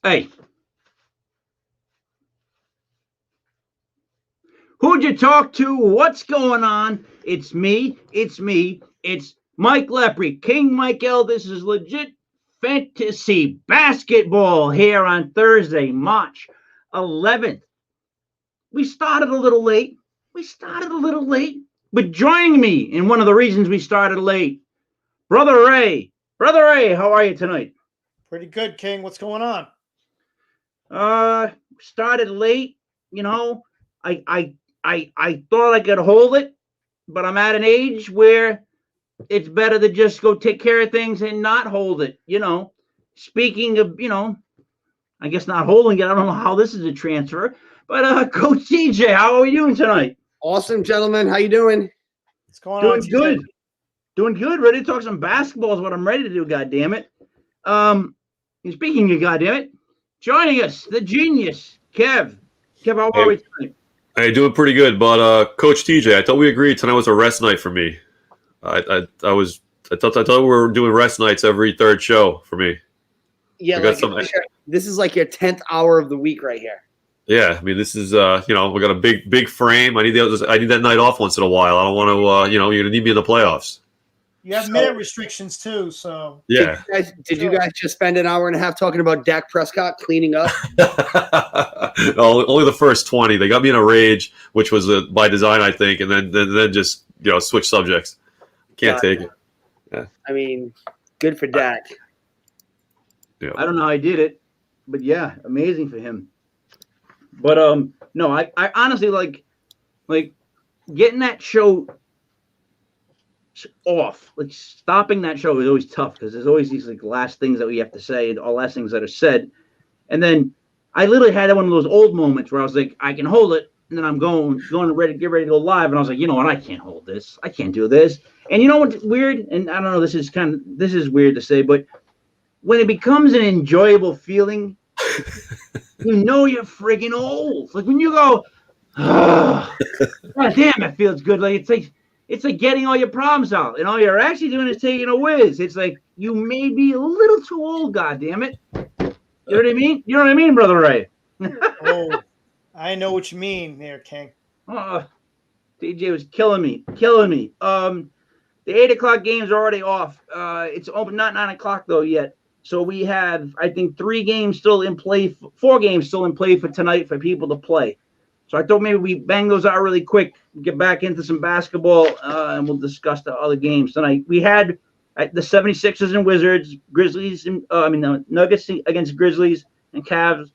Hey. Who'd you talk to? What's going on? It's me. It's Mike Lepre. King Mike L. This is legit fantasy basketball here on Thursday, March 11th. We started a little late. But joining me in one of the reasons we started late, Brother Ray. Brother Ray, how are you tonight? Pretty good, King. What's going on? Started late. You know, I thought I could hold it, but I'm at an age where it's better to just go take care of things and not hold it. You know, speaking of, I guess not holding it. I don't know how this is a transfer, but Coach TJ, how are we doing tonight? Awesome, gentlemen. How you doing? What's going on? Doing good. Doing good. Ready to talk some basketball is what I'm ready to do. God damn it. Speaking of God damn it, joining us, the genius, Kev. Kev, how are we tonight? Hey, doing pretty good, but Coach TJ, I thought we agreed tonight was a rest night for me. I thought we were doing rest nights every third show for me. Yeah, this is like your 10th hour of the week right here. Yeah, I mean, this is we got a big frame. I need that night off once in a while. I don't want to you're gonna need me in the playoffs. You have minute restrictions too, so yeah. Did you guys just spend an hour and a half talking about Dak Prescott cleaning up? No, only the first 20. They got me in a rage, which was by design, I think, and then just switch subjects. Can't take it. Yeah. I mean, good for Dak. Yeah. I don't know how I did it, but yeah, amazing for him. But no, I honestly like getting that show off, like stopping that show is always tough because there's always these like last things that we have to say, or last things that are said. And then I literally had one of those old moments where I was like, I can hold it, and then I'm going to get ready to go live, and I was like, you know what, I can't hold this. I can't do this. And you know what's weird? And I don't know, this is weird to say, but when it becomes an enjoyable feeling, you're friggin' old. Like when you go, oh, God damn, it feels good. Like it's like getting all your problems out, and all you're actually doing is taking a whiz. It's like you may be a little too old, God damn it. You know what I mean? You know what I mean, Brother Ray? Oh, I know what you mean there, King. DJ was killing me. The 8 o'clock games are already off. It's open, not 9 o'clock though yet. So we have, I think, 4 games still in play for tonight for people to play. So I thought maybe we bang those out really quick, get back into some basketball, and we'll discuss the other games tonight. We had the 76ers and Wizards, Grizzlies, and Nuggets against Grizzlies, and Cavs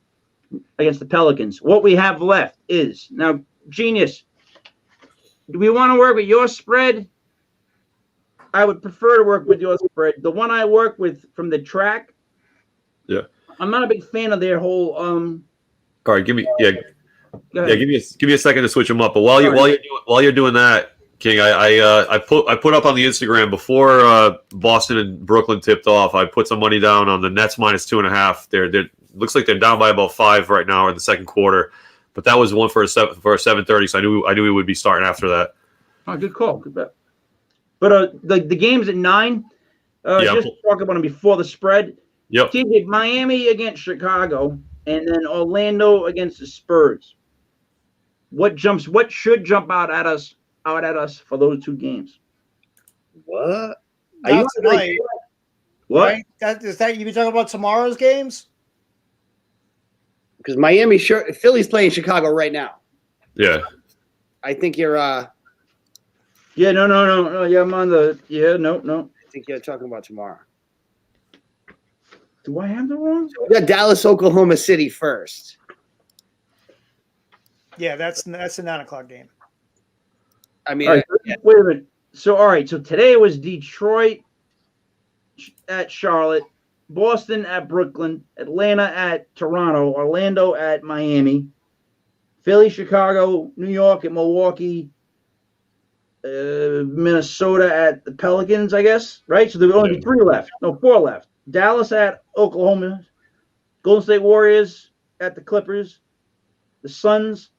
against the Pelicans. What we have left is, now, Genius, do we want to work with your spread? I would prefer to work with your spread. The one I work with from the track, yeah, I'm not a big fan of their whole. All right, give me give me a second to switch them up. But while you're doing that, King, I put up on the Instagram before Boston and Brooklyn tipped off. I put some money down on the Nets minus 2.5. They're looks like they're down by about 5 right now in the second quarter. But that was one for a 7:30, so I knew we would be starting after that. Oh, good call, good bet. But the game's at 9. Just to talk about them before the spread. Yep. TJ, Miami against Chicago, and then Orlando against the Spurs. What should jump out at us for those 2 games? What? Not tonight. What? Right? Is that you can talk about tomorrow's games? Because Philly's playing Chicago right now. Yeah. I think you're Yeah, no. Yeah, I'm on the. Yeah, no. I think you're talking about tomorrow. Do I have the wrong? We got Dallas, Oklahoma City first. Yeah, that's a 9 o'clock game. I mean, right, wait a minute. So, all right. So today was Detroit at Charlotte, Boston at Brooklyn, Atlanta at Toronto, Orlando at Miami, Philly, Chicago, New York at Milwaukee, Minnesota at the Pelicans, I guess, right? So there will only be 3 left. No, 4 left. Dallas at Oklahoma, Golden State Warriors at the Clippers, the Suns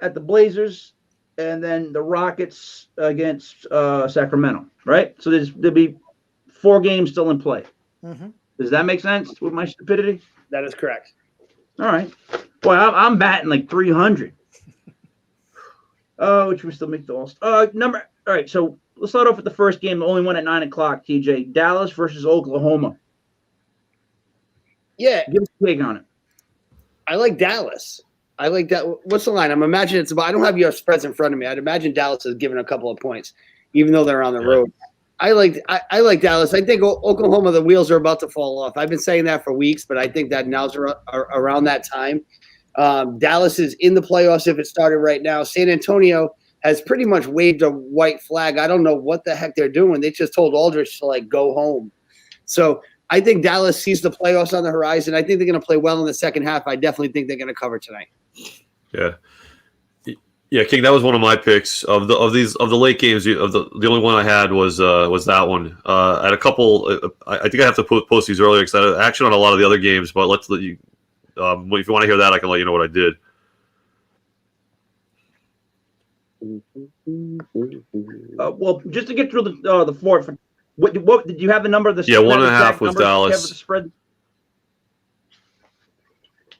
at the Blazers, and then the Rockets against Sacramento, right? So there'll be 4 games still in play. Mm-hmm. Does that make sense with my stupidity? That is correct. All right. Boy, I'm batting like 300. Which we still make the all. All right, so let's start off with the first game, the only one at 9 o'clock, TJ. Dallas versus Oklahoma. Yeah. Give us a take on it. I like Dallas. I like that. What's the line? I'm imagining it's about. I don't have your spreads in front of me. I'd imagine Dallas is given a couple of points, even though they're on the road. I like Dallas. I think Oklahoma, the wheels are about to fall off. I've been saying that for weeks, but I think that now's around that time. Dallas is in the playoffs if it started right now. San Antonio has pretty much waved a white flag. I don't know what the heck they're doing. They just told Aldrich to go home. So I think Dallas sees the playoffs on the horizon. I think they're going to play well in the second half. I definitely think they're going to cover tonight. Yeah, King. That was one of my picks of the late games. The only one I had was that one. I had a couple. I think I have to post these earlier because I had action on a lot of the other games. But let's let you. If you want to hear that, I can let you know what I did. Well, just to get through the floor, what did you have the number of the? Yeah, 1.5 was Dallas. Spread?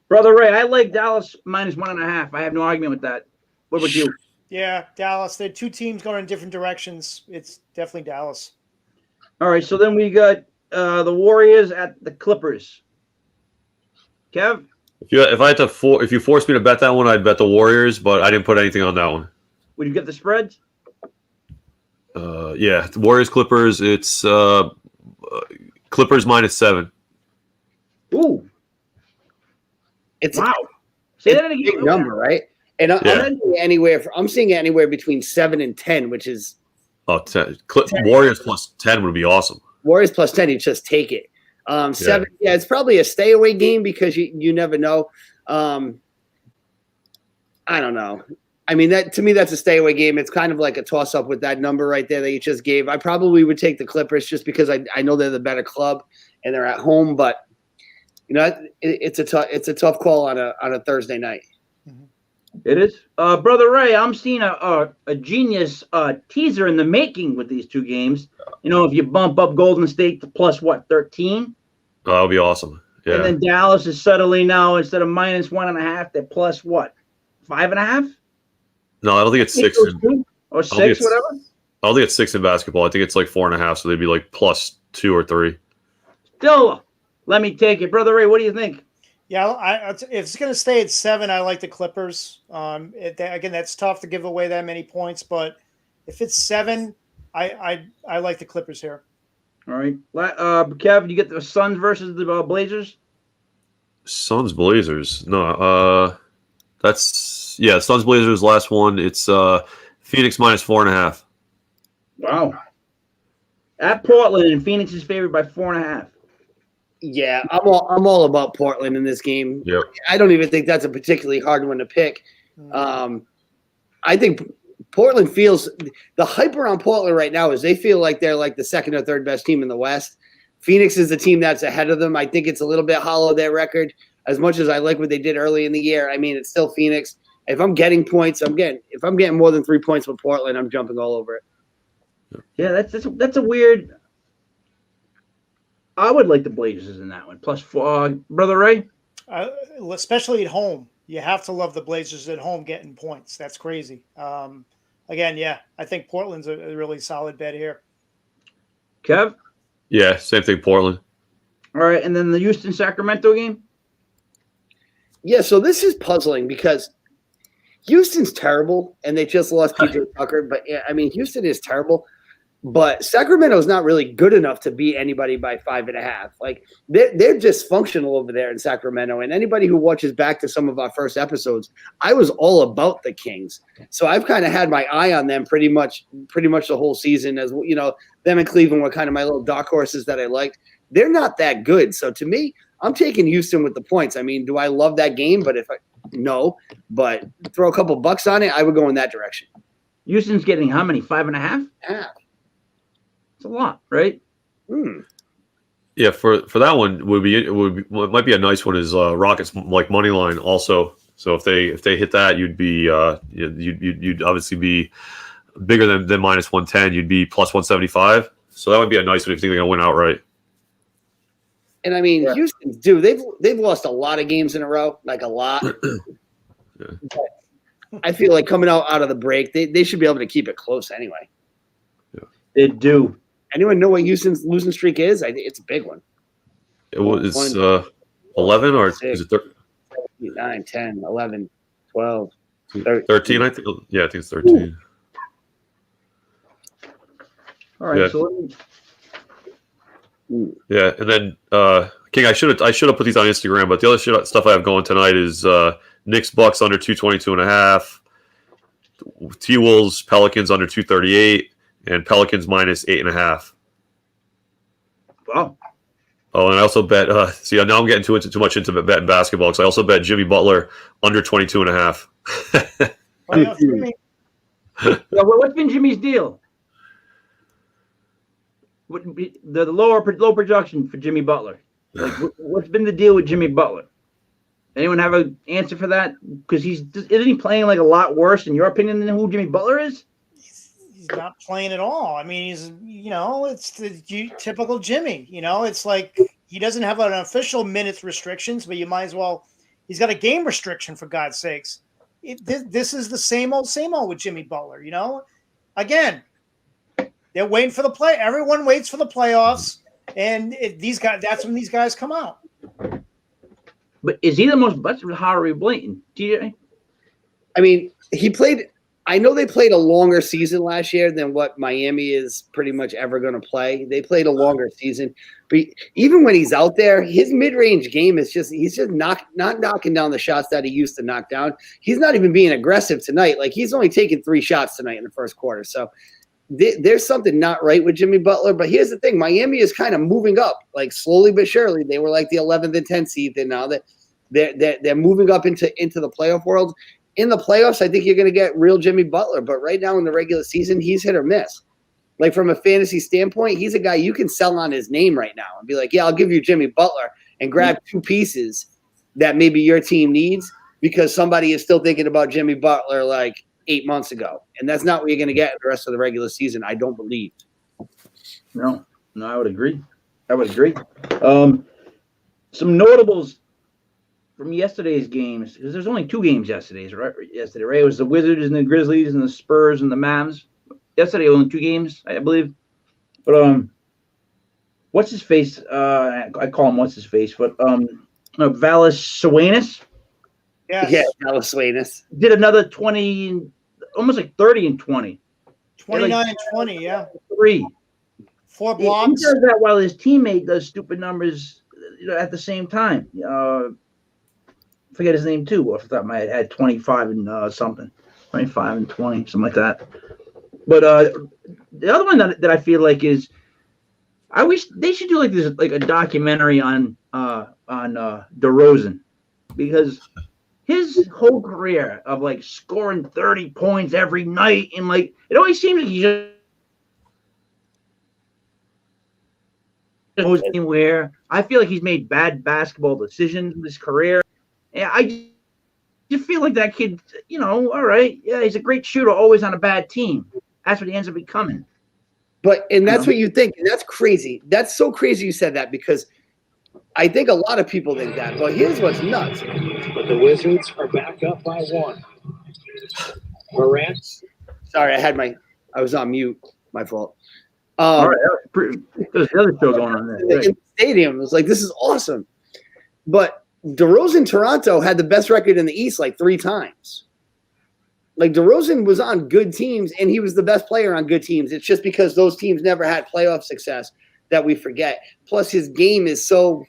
Brother Ray, I like Dallas minus 1.5. I have no argument with that. What about you? Yeah, Dallas. They're two teams going in different directions. It's definitely Dallas. All right, so then we got the Warriors at the Clippers. Kev? If you forced me to bet that one, I'd bet the Warriors, but I didn't put anything on that one. Would you get the spreads? Yeah, the Warriors Clippers. It's Clippers -7. Ooh, wow! Say that again. Big number, right? And I'm seeing anywhere between 7 and 10, which is 10. Warriors plus 10 would be awesome. Warriors plus 10, you just take it. 7, it's probably a stay away game because you never know. I don't know. I mean, that to me, that's a stay away game. It's kind of like a toss up with that number right there that you just gave. I probably would take the Clippers just because I know they're the better club and they're at home. But it's a tough call on a Thursday night. It is, Brother Ray. I'm seeing a genius teaser in the making with these two games. If you bump up Golden State to plus 13. Oh, that would be awesome. Yeah. And then Dallas is subtly now instead of minus 1.5, they're plus 5.5. No, I don't think it's 6 or 6, whatever. I don't think it's 6 in basketball. I think it's like 4.5, so they'd be like plus 2 or 3. Still, let me take it, Brother Ray. What do you think? Yeah, if it's going to stay at 7, I like the Clippers. Again, that's tough to give away that many points, but if it's 7, I like the Clippers here. All right, Kev, you get the Suns versus the Blazers. Suns Blazers. No, Suns Blazers last one. It's Phoenix -4.5. Wow. At Portland, and Phoenix is favored by 4.5. Yeah, I'm all about Portland in this game. Yep. I don't even think that's a particularly hard one to pick. I think Portland feels the hype around Portland right now is they feel like they're like the second or third best team in the West. Phoenix is the team that's ahead of them. I think it's a little bit hollow, their record. As much as I like what they did early in the year, I mean, it's still Phoenix. If I'm getting points, if I'm getting more than 3 points with Portland, I'm jumping all over it. Yeah, that's a weird. I would like the Blazers in that one. Plus 4, Brother Ray. Especially at home, you have to love the Blazers at home getting points. That's crazy. Again, yeah, I think Portland's a really solid bet here. Kev? Yeah, same thing, Portland. All right, and then the Houston-Sacramento game? Yeah, so this is puzzling because Houston's terrible, and they just lost PJ Tucker. But, yeah, I mean, Houston is terrible. But Sacramento's not really good enough to beat anybody by 5.5. Like they're dysfunctional over there in Sacramento. And anybody who watches back to some of our first episodes, I was all about the Kings. So I've kind of had my eye on them pretty much the whole season. As them and Cleveland were kind of my little dark horses that I liked. They're not that good. So to me, I'm taking Houston with the points. I mean, do I love that game? But no, but throw a couple bucks on it, I would go in that direction. Houston's getting how many? 5.5? Yeah. It's a lot, right? Yeah, for that one what might be a nice one is Rockets like money line also. So if they hit that, you'd be you'd obviously be bigger than -110. You'd be plus 175. So that would be a nice one if you think they're gonna win outright. And I mean, Yeah. Houston, dude, they've lost a lot of games in a row, like a lot. Yeah. I feel like coming out of the break, they should be able to keep it close anyway. They do. Anyone know what Houston's losing streak is? I think it's a big one. It's 11 or is it 9, 10, 11, 12, 13? I think. Yeah, I think it's 13. All right. Yeah. So Yeah, and then King, I should have put these on Instagram, but the other stuff I have going tonight is Knicks Bucks under 222.5, T-Wolves Pelicans under 238, and Pelicans minus 8.5. wow. Oh, and I also bet. See, now I'm getting too much into betting basketball because I also bet Jimmy Butler under 22.5. Yeah, what's been Jimmy's deal? What be the low production for Jimmy Butler? Like, what's been the deal with Jimmy Butler? Anyone have an answer for that? Because isn't he playing like a lot worse in your opinion than who Jimmy Butler is? He's not playing at all. I mean, it's the typical Jimmy. It's like he doesn't have an official minutes restrictions, but you might as well. He's got a game restriction for God's sakes. This is the same old with Jimmy Butler. Again, they're waiting for the play. Everyone waits for the playoffs, and these guys. That's when these guys come out. But is he the most Harry blatant? TJ? I mean, he played. I know they played a longer season last year than what Miami is pretty much ever going to play. They played a longer season, but even when he's out there, his mid-range game is he's just not knocking down the shots that he used to knock down. He's not even being aggressive tonight. Like he's only taken 3 shots tonight in the first quarter. So there's something not right with Jimmy Butler. But here's the thing: Miami is kind of moving up, like slowly but surely. They were like the 11th and 10th seed, and now that they're moving up into the playoff world. In the playoffs, I think you're going to get real Jimmy Butler. But right now in the regular season, he's hit or miss. Like from a fantasy standpoint, he's a guy you can sell on his name right now and be like, yeah, I'll give you Jimmy Butler and grab 2 pieces that maybe your team needs because somebody is still thinking about Jimmy Butler like 8 months ago. And that's not what you're going to get the rest of the regular season, I don't believe. No, I would agree. Some notables from yesterday's games, because there's only 2 games yesterday, right? It was the Wizards and the Grizzlies and the Spurs and the Mavs. Yesterday, only 2 games, I believe. But what's his face? I call him what's his face, but Valanciunas. Yes. Yeah, Valanciunas Did another 20, almost like 30 and 20. 29 and 20, yeah. 3. 4 He blocks. does that while his teammate does stupid numbers at the same time. Forget his name too. Off the top of my head, had 25 and something, 25 and 20, something like that. But the other one that I feel like is, I wish they should do like this, like a documentary on DeRozan, because his whole career of like scoring 30 points every night and like it always seems like he just goes anywhere. I feel like he's made bad basketball decisions in his career. Yeah, I just feel like that kid, all right. Yeah, he's a great shooter, always on a bad team. That's what he ends up becoming. And that's what you think. And that's crazy. That's so crazy you said that because I think a lot of people think that. But here's what's nuts. But the Wizards are back up by 1. Morant. Sorry, I was on mute. My fault. All right, there's another show going on there. Right. In the stadium, it was like, this is awesome. But DeRozan Toronto had the best record in the East like 3 times. Like DeRozan was on good teams and he was the best player on good teams. It's just because those teams never had playoff success that we forget. Plus his game is so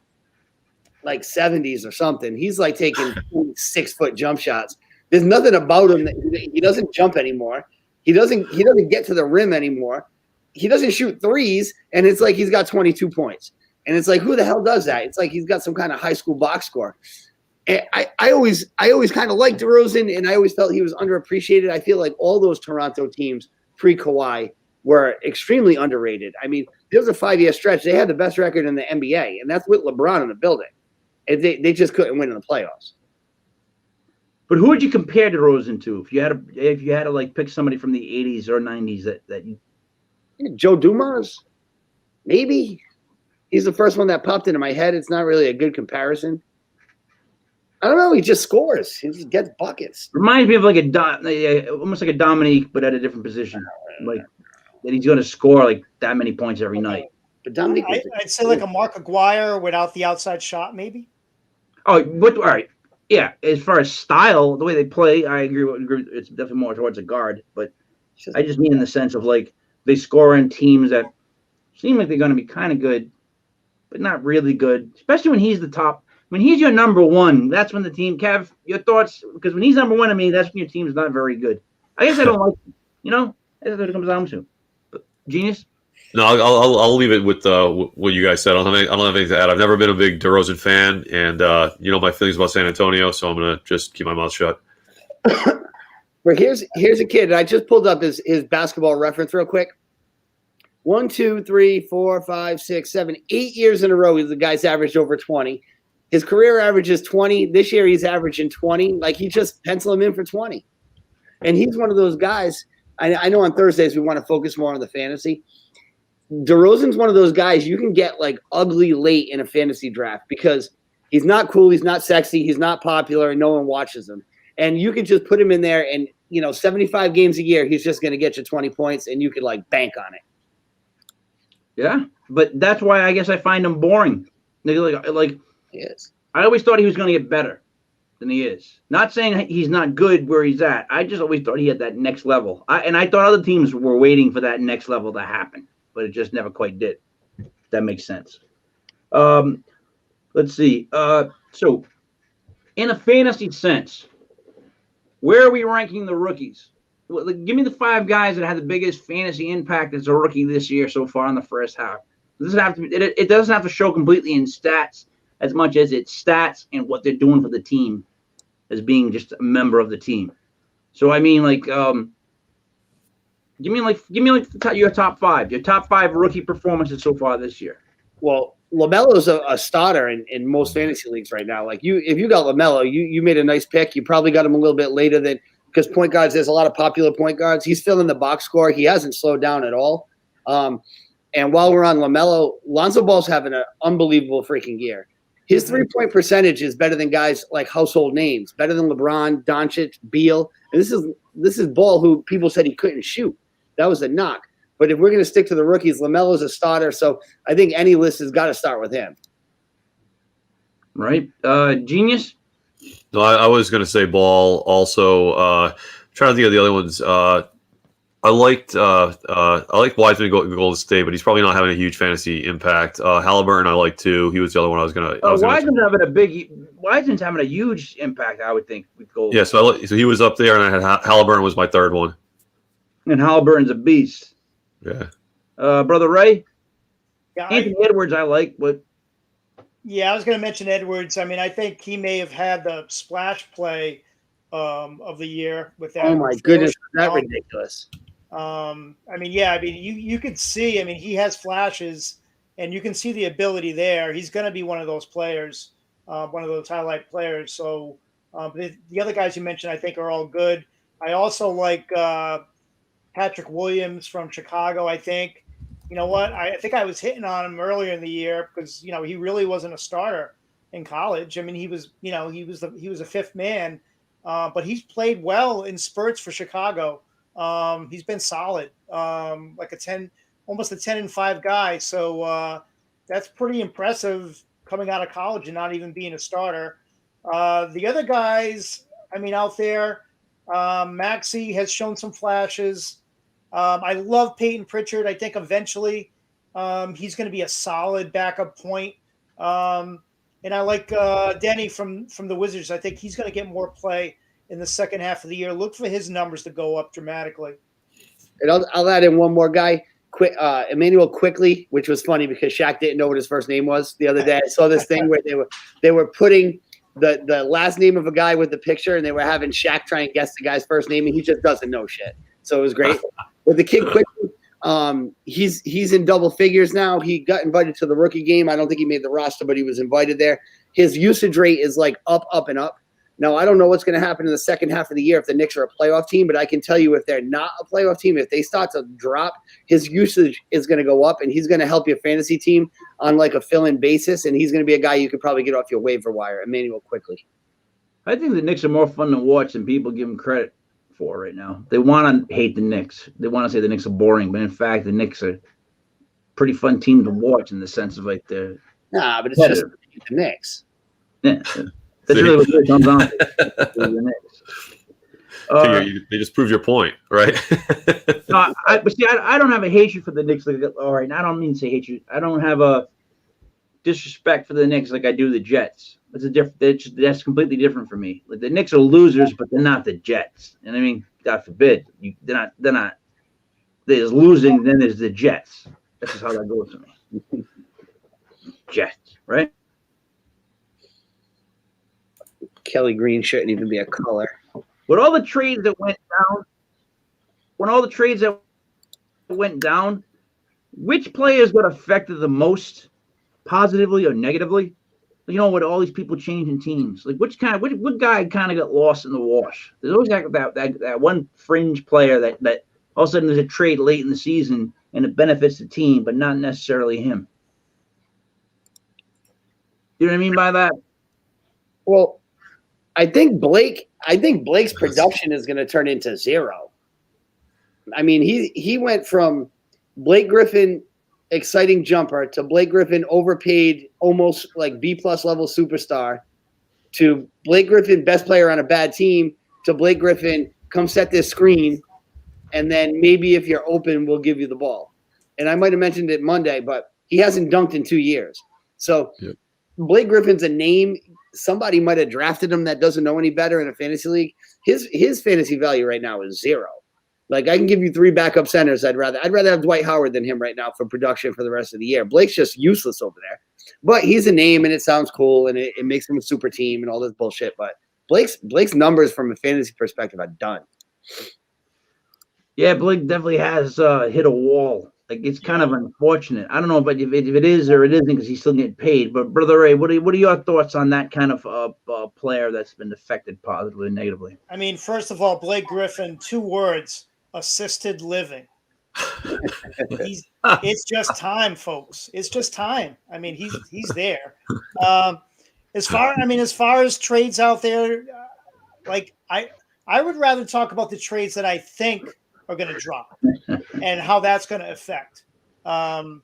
like 70s or something. He's like taking 6-foot jump shots. There's nothing about him that he doesn't jump anymore. He doesn't get to the rim anymore. He doesn't shoot threes and it's like he's got 22 points. And it's like, who the hell does that? It's like he's got some kind of high school box score. And I always kind of liked DeRozan, and I always felt he was underappreciated. I feel like all those Toronto teams pre-Kawhi were extremely underrated. I mean, there was a 5-year stretch. They had the best record in the NBA, and that's with LeBron in the building. And they just couldn't win in the playoffs. But who would you compare DeRozan to if you had to like pick somebody from the 80s or 90s that you? Joe Dumars, maybe. He's the first one that popped into my head. It's not really a good comparison. I don't know. He just scores. He just gets buckets. Reminds me of like almost like a Dominique, but at a different position. Like that he's going to score like that many points every night. But Dominique, I'd say like a Mark Aguirre without the outside shot, maybe. Oh, but all right, yeah. As far as style, the way they play, I agree. It's definitely more towards a guard, but I just mean in the sense of like they score in teams that seem like they're going to be kind of good, but not really good. Especially when he's the top. When he's your number one, that's when the team. Kev, your thoughts? Because when he's number one, I mean, that's when your team's not very good. I guess I don't like. That's what it comes down to. But, Genius. No, I'll leave it with what you guys said. I don't have anything to add. I've never been a big DeRozan fan, and my feelings about San Antonio, so I'm gonna just keep my mouth shut. But here's a kid. I just pulled up his basketball reference real quick. 1, 2, 3, 4, 5, 6, 7, 8 years in a row, the guy's averaged over 20. His career average is 20. This year he's averaging 20. Like he just pencil him in for 20. And he's one of those guys. I know on Thursdays we want to focus more on the fantasy. DeRozan's one of those guys you can get like ugly late in a fantasy draft because he's not cool, he's not sexy, he's not popular, and no one watches him. And you could just put him in there and 75 games a year, he's just going to get you 20 points and you could like bank on it. Yeah, but that's why I guess I find him boring. Like Yes. I always thought he was going to get better than he is. Not saying he's not good where he's at. I just always thought he had that next level. I thought other teams were waiting for that next level to happen, but it just never quite did. That makes sense. Let's see. So, in a fantasy sense, where are we ranking the rookies? Give me the 5 guys that had the biggest fantasy impact as a rookie this year so far in the first half. It doesn't have to show completely in stats as much as it's stats and what they're doing for the team as being just a member of the team. So I mean, like, give me your top 5, your top 5 rookie performances so far this year. Well, LaMelo's a starter in most fantasy leagues right now. Like if you got LaMelo, you made a nice pick. You probably got him a little bit later than because point guards. There's a lot of popular point guards. He's still in the box score. He hasn't slowed down at all. And while we're on LaMelo, Lonzo Ball's having an unbelievable freaking year. His 3-point percentage is better than guys like household names, better than LeBron, Doncic, Beal. And this is Ball, who people said he couldn't shoot. That was a knock. But if we're going to stick to the rookies, LaMelo's a starter, so I think any list has got to start with him. Right, Genius. No, I was going to say Ball. Also, trying to think of the other ones. I liked Wiseman go Golden State, but he's probably not having a huge fantasy impact. Halliburton, I like too. He was the other one I was gonna. Wiseman's having a huge impact, I would think, with Golden. Yeah, so he was up there, and I had Halliburton was my third one. And Halliburton's a beast. Yeah. Brother Ray. Yeah, Anthony Edwards, I like, but. Yeah, I was going to mention Edwards. I mean, I think he may have had the splash play of the year with that. Oh my goodness, that's ridiculous. You could see. I mean, he has flashes, and you can see the ability there. He's going to be one of those players, one of those highlight players. So the other guys you mentioned, I think, are all good. I also like Patrick Williams from Chicago. I think. You know what? I think I was hitting on him earlier in the year because he really wasn't a starter in college. I mean, he was a fifth man, but he's played well in spurts for Chicago. He's been solid, like almost a 10-5 guy. So that's pretty impressive coming out of college and not even being a starter. The other guys, I mean, out there, Maxey has shown some flashes. I love Peyton Pritchard. I think eventually he's going to be a solid backup point. And I like Denny from the Wizards. I think he's going to get more play in the second half of the year. Look for his numbers to go up dramatically. And I'll add in one more guy, Emmanuel Quickly, which was funny because Shaq didn't know what his first name was the other day. I saw this thing where they were putting the last name of a guy with the picture, and they were having Shaq try and guess the guy's first name, and he just doesn't know shit. So it was great. With the kid Quickly, he's in double figures now. He got invited to the rookie game. I don't think he made the roster, but he was invited there. His usage rate is like up and up. Now, I don't know what's going to happen in the second half of the year if the Knicks are a playoff team, but I can tell you if they're not a playoff team, if they start to drop, his usage is going to go up, and he's going to help your fantasy team on like a fill-in basis, and he's going to be a guy you could probably get off your waiver wire, Emmanuel quickly. I think the Knicks are more fun to watch than people give them credit for right now. They want to hate the Knicks. They want to say the Knicks are boring, but in fact, the Knicks are a pretty fun team to watch in the sense of like they're Nah, but it's just the Knicks. Yeah. That's really what it comes down to. They just prove your point, right? No, but see, I don't have a hatred for the Knicks. Like, all right, I don't mean to say hatred. I don't have a disrespect for the Knicks like I do the Jets. That's completely different for me. Like the Knicks are losers, but they're not the Jets. And I mean, God forbid, they're not. There's losing, then there's the Jets. That's just how that goes for me. Jets, right? Kelly Green shouldn't even be a color. With all the trades that went down, which players got affected the most, positively or negatively? You know, with all these people changing teams, like what guy kind of got lost in the wash? There's always that one fringe player that all of a sudden there's a trade late in the season and it benefits the team, but not necessarily him. You know what I mean by that? Well, I think Blake's production is going to turn into zero. I mean, he went from Blake Griffin, exciting jumper, to Blake Griffin, overpaid, almost like B+ level superstar, to Blake Griffin, best player on a bad team, to Blake Griffin, come set this screen, and then maybe if you're open, we'll give you the ball. And I might have mentioned it Monday, but he hasn't dunked in 2 years. So yep. Blake Griffin's a name. Somebody might have drafted him that doesn't know any better in a fantasy league. His fantasy value right now is zero. Like I can give you 3 backup centers. I'd rather have Dwight Howard than him right now for production for the rest of the year. Blake's just useless over there. But he's a name and it sounds cool and it makes him a super team and all this bullshit. But Blake's numbers from a fantasy perspective are done. Yeah, Blake definitely has hit a wall. Like it's kind of unfortunate. I don't know if it is or it isn't because he's still getting paid. But Brother Ray, what are your thoughts on that kind of player that's been affected positively and negatively? I mean, first of all, Blake Griffin, 2 words: assisted living. It's just time, folks. It's just time. I mean, he's there. As far as trades out there, like I would rather talk about the trades that I think are going to drop and how that's going to affect. And,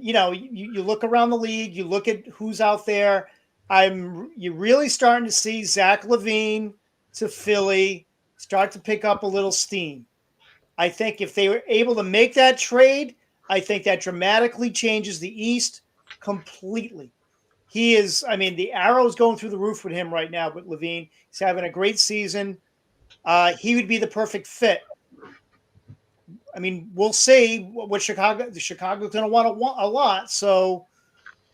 you know, you look around the league, you look at who's out there. You're really starting to see Zach LaVine to Philly start to pick up a little steam. I think if they were able to make that trade, I think that dramatically changes the East completely. He is, I mean, the arrow's going through the roof with him right now with LaVine. He's having a great season. He would be the perfect fit. I mean, we'll see what Chicago's going to want a lot. So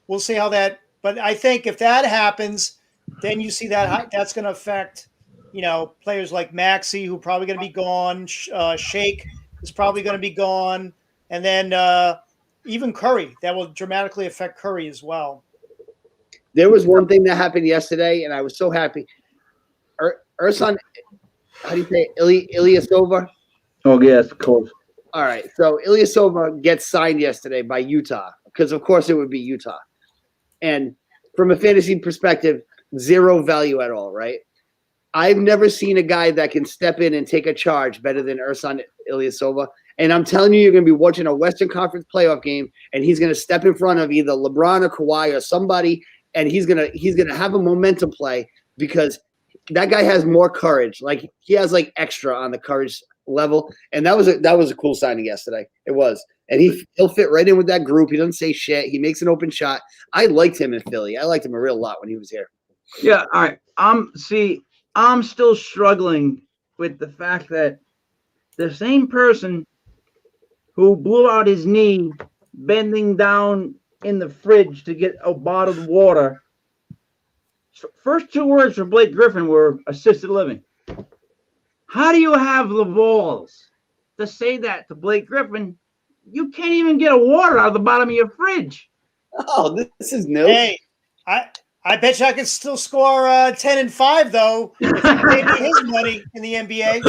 we'll see how that, but I think if that happens, then you see that's going to affect, you know, players like Maxey, who are probably going to be gone. Shake is probably going to be gone. And then even Curry, that will dramatically affect Curry as well. There was one thing that happened yesterday, and I was so happy. Ersan, how do you say it? Ilya Silva? Oh, yes, of course. All right. So Ilya Silva gets signed yesterday by Utah because, of course, it would be Utah. And from a fantasy perspective, zero value at all, right? I've never seen a guy that can step in and take a charge better than Ersan Ilyasova. And I'm telling you, you're going to be watching a Western Conference playoff game, and he's going to step in front of either LeBron or Kawhi or somebody, and he's gonna have a momentum play because that guy has more courage. Like he has like extra on the courage level, and that was a cool signing yesterday. It was, and he'll fit right in with that group. He doesn't say shit. He makes an open shot. I liked him in Philly. I liked him a real lot when he was here. Yeah. All right. I'm still struggling with the fact that the same person who blew out his knee bending down in the fridge to get a bottled water. First 2 words from Blake Griffin were assisted living. How do you have the balls to say that to Blake Griffin? You can't even get a water out of the bottom of your fridge. Oh, this is new. Hey, I I bet you I could still score 10 and 5 though. If he paid me his money in the NBA.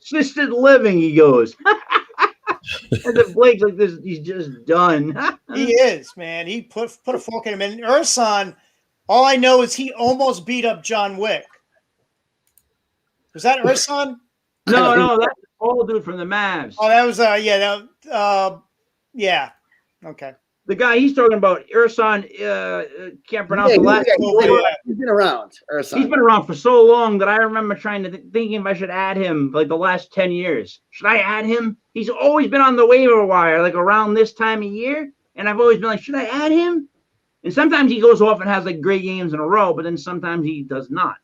Assisted living, he goes. And then Blake's like this, he's just done. He is, man. He put a fork in him. And Ersan, all I know is he almost beat up John Wick. Was that Ersan? No, that's the old dude from the Mavs. Oh, that was yeah. Okay. The guy he's talking about, Ersan, can't pronounce the last name. He's been around. Ersan. He's been around for so long that I remember trying to thinking if I should add him like the last 10 years. Should I add him? He's always been on the waiver wire like around this time of year. And I've always been like, should I add him? And sometimes he goes off and has like great games in a row, but then sometimes he does not.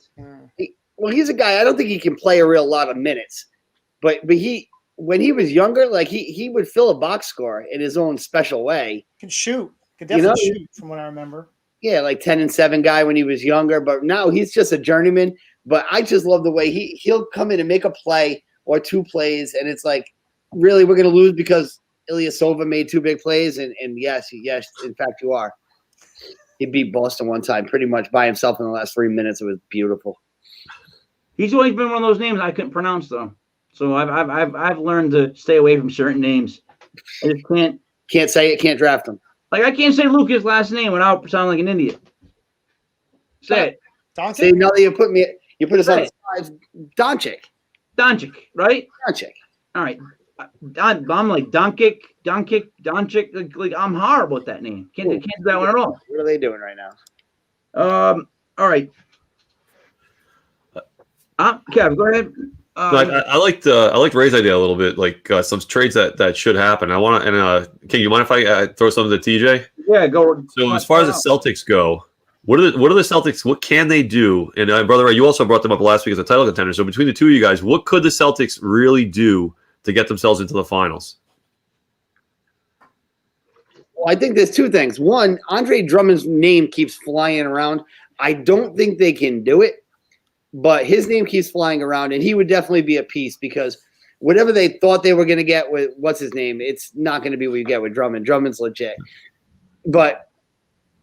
Well, he's a guy, I don't think he can play a real lot of minutes. But he, when he was younger, like he would fill a box score in his own special way. Can shoot. Can definitely shoot from what I remember. Yeah, like 10 and 7 guy when he was younger, but now he's just a journeyman. But I just love the way he'll come in and make a play or 2 plays, and it's like, really, we're going to lose because Ilya Silva made 2 big plays, and yes, in fact, you are. He beat Boston one time pretty much by himself in the last 3 minutes. It was beautiful. He's always been one of those names I couldn't pronounce though, so I've learned to stay away from certain names. I just can't say it, can't draft him. Like I can't say Lucas' last name without sounding like an Indian. Say it. Doncic? See, now that you put us on the side. Doncic, right? Doncic. All right. I'm like Doncic. Like I'm horrible with that name. Can't do that one at all. What are they doing right now? All right. Kev, go ahead. I liked Ray's idea a little bit, like some trades that should happen. I want to, and King, you mind if I throw something to TJ? Yeah, go. So as far as the Celtics go, what are the Celtics? What can they do? And brother Ray, you also brought them up last week as a title contender. So between the two of you guys, what could the Celtics really do to get themselves into the finals? Well, I think there's 2 things. One, Andre Drummond's name keeps flying around. I don't think they can do it. But his name keeps flying around, and he would definitely be a piece because whatever they thought they were going to get with what's his name, it's not going to be what you get with Drummond. Drummond's legit. But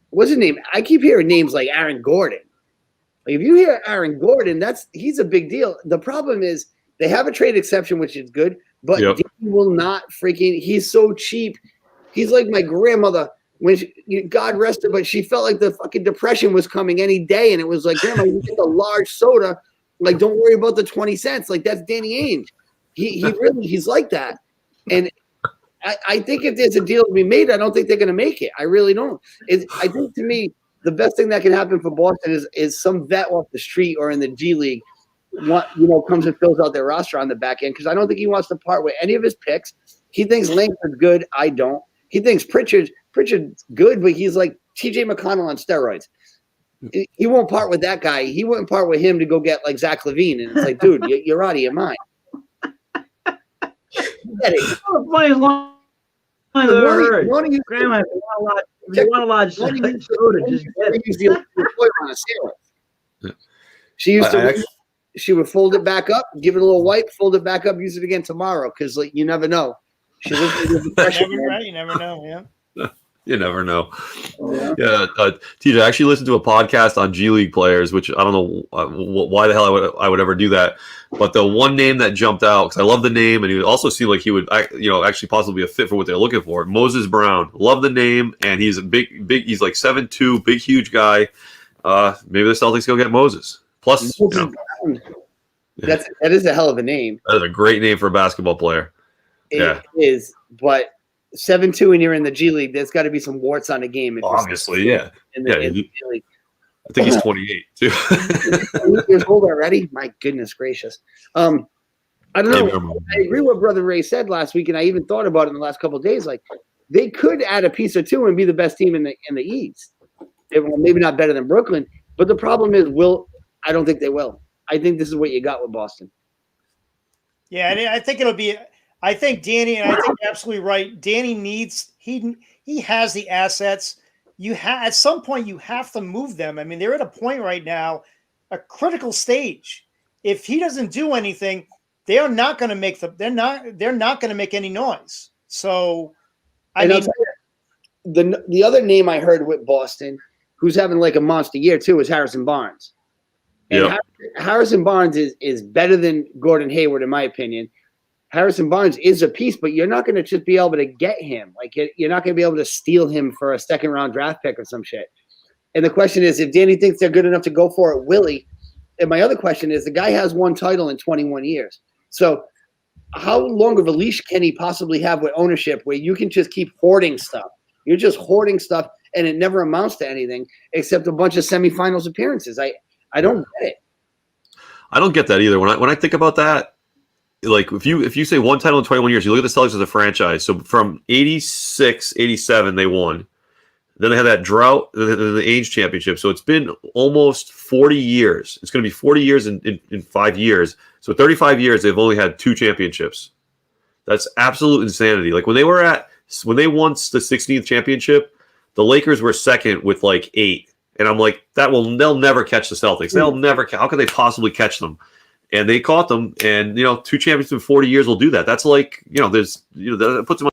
what's his name? I keep hearing names like Aaron Gordon. Like if you hear Aaron Gordon, he's a big deal. The problem is they have a trade exception, which is good, but he will not freaking – he's so cheap. He's like my grandmother – when God rest her, but she felt like the fucking depression was coming any day, and it was like, Grandma, you get the large soda, like don't worry about the 20 cents. Like that's Danny Ainge. He's like that, and I think if there's a deal to be made, I don't think they're going to make it. I really don't. I think to me the best thing that can happen for Boston is some vet off the street or in the G League, comes and fills out their roster on the back end because I don't think he wants to part with any of his picks. He thinks Langford's good. I don't. He thinks Pritchard's good, but he's like T.J. McConnell on steroids. He won't part with that guy. He wouldn't part with him to go get like Zach LaVine. And it's like, dude, you're out of your mind. Grandma, if you want a lot of soda, just get it. She used to. She would fold it back up, give it a little wipe, fold it back up, use it again tomorrow because like you never know. She lives with depression. You never know. Yeah. You never know. Yeah, TJ, I actually listened to a podcast on G League players, which I don't know why the hell I would ever do that. But the one name that jumped out, because I love the name, and he also seemed like he would, actually possibly be a fit for what they're looking for. Moses Brown, love the name, and he's a big. He's like 7'2", big, huge guy. Maybe the Celtics go get Moses. Plus, that is a hell of a name. That is a great name for a basketball player. It is, but 7'2" and you're in the G League, there's got to be some warts on the game. Obviously, yeah. In the G League. I think he's 28 too. 28 years old already? My goodness gracious. I don't know. I agree with what Brother Ray said last week, and I even thought about it in the last couple of days. Like they could add a piece or two and be the best team in the East. Maybe not better than Brooklyn, but the problem is, I don't think they will. I think this is what you got with Boston. Yeah, and I think it'll be. I think Danny, and I think you're absolutely right. Danny needs he has the assets. At some point you have to move them. I mean, they're at a point right now, a critical stage. If he doesn't do anything, they are not going to make they're not going to make any noise. So I mean, the other name I heard with Boston, who's having like a monster year too, is Harrison Barnes. And Yep. Harrison Barnes is better than Gordon Hayward, in my opinion. Harrison Barnes is a piece, but you're not going to just be able to get him. Like, you're not going to be able to steal him for a second-round draft pick or some shit. And the question is, if Danny thinks they're good enough to go for it, Willie. And my other question is, the guy has one title in 21 years. So how long of a leash can he possibly have with ownership where you can just keep hoarding stuff? You're just hoarding stuff, and it never amounts to anything except a bunch of semifinals appearances. I don't get it. I don't get that either. When I think about that, like if you say one title in 21 years, you look at the Celtics as a franchise. So from 86, 87, they won. Then they had that drought, the Ainge championship. So it's been almost 40 years. It's going to be 40 years in 5 years. So 35 years, they've only had 2 championships. That's absolute insanity. Like when they won the 16th championship, the Lakers were second with like 8. And I'm like, they'll never catch the Celtics. They'll never. How could they possibly catch them? And they caught them. And 2 championships in 40 years will do that. That's like, that puts them.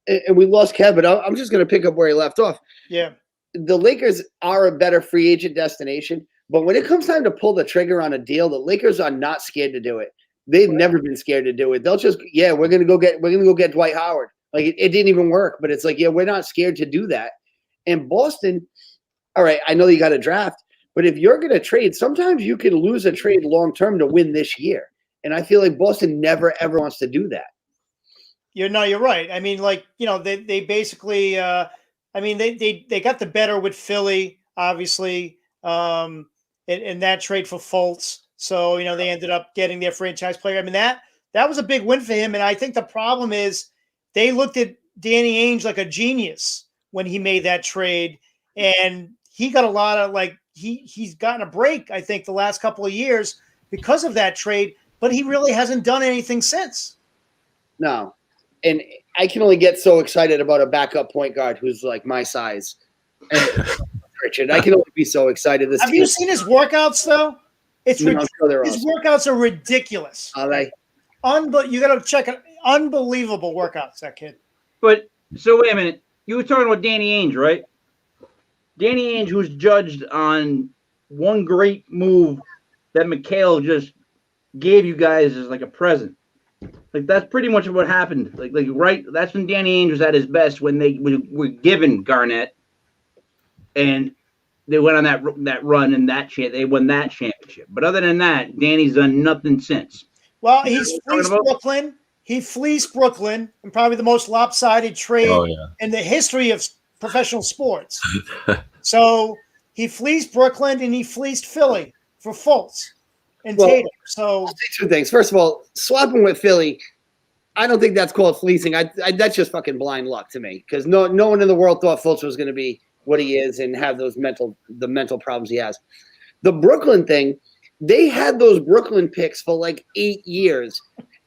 And we lost Kev, but I'm just going to pick up where he left off. Yeah. The Lakers are a better free agent destination, but when it comes time to pull the trigger on a deal, the Lakers are not scared to do it. They've never been scared to do it. They'll just, we're going to go get Dwight Howard. Like it didn't even work, but it's like, we're not scared to do that. And Boston, all right, I know you got to draft, but if you're going to trade, sometimes you can lose a trade long term to win this year. And I feel like Boston never, ever wants to do that. You're right. I mean, they basically, they got the better with Philly, obviously, in that trade for Fultz. So, they ended up getting their franchise player. I mean, that was a big win for him. And I think the problem is they looked at Danny Ainge like a genius when he made that trade. And he got a lot of he's gotten a break, I think, the last couple of years because of that trade, but he really hasn't done anything since. No. And I can only get so excited about a backup point guard who's like my size. And Richard, I can only be so excited. Have you seen his workouts, though? It's sure his workouts are ridiculous. Are they? You got to check it. Unbelievable workouts, that kid. But so wait a minute. You were talking about Danny Ainge, right? Danny Ainge, who's judged on one great move that McHale just gave you guys as like a present. Like that's pretty much what happened. Like right. That's when Danny Ainge was at his best, when they were given Garnett, and they went on that run and they won that championship. But other than that, Danny's done nothing since. Well, he's fleeced Brooklyn. He fleeced Brooklyn, and probably the most lopsided trade in the history of professional sports. So he fleeced Brooklyn and he fleeced Philly for Fultz and Tatum. So I'll say 2 things. First of all, swapping with Philly, I don't think that's called fleecing. That's just fucking blind luck to me, because no one in the world thought Fultz was going to be what he is and have the mental problems he has. The Brooklyn thing, they had those Brooklyn picks for like 8 years,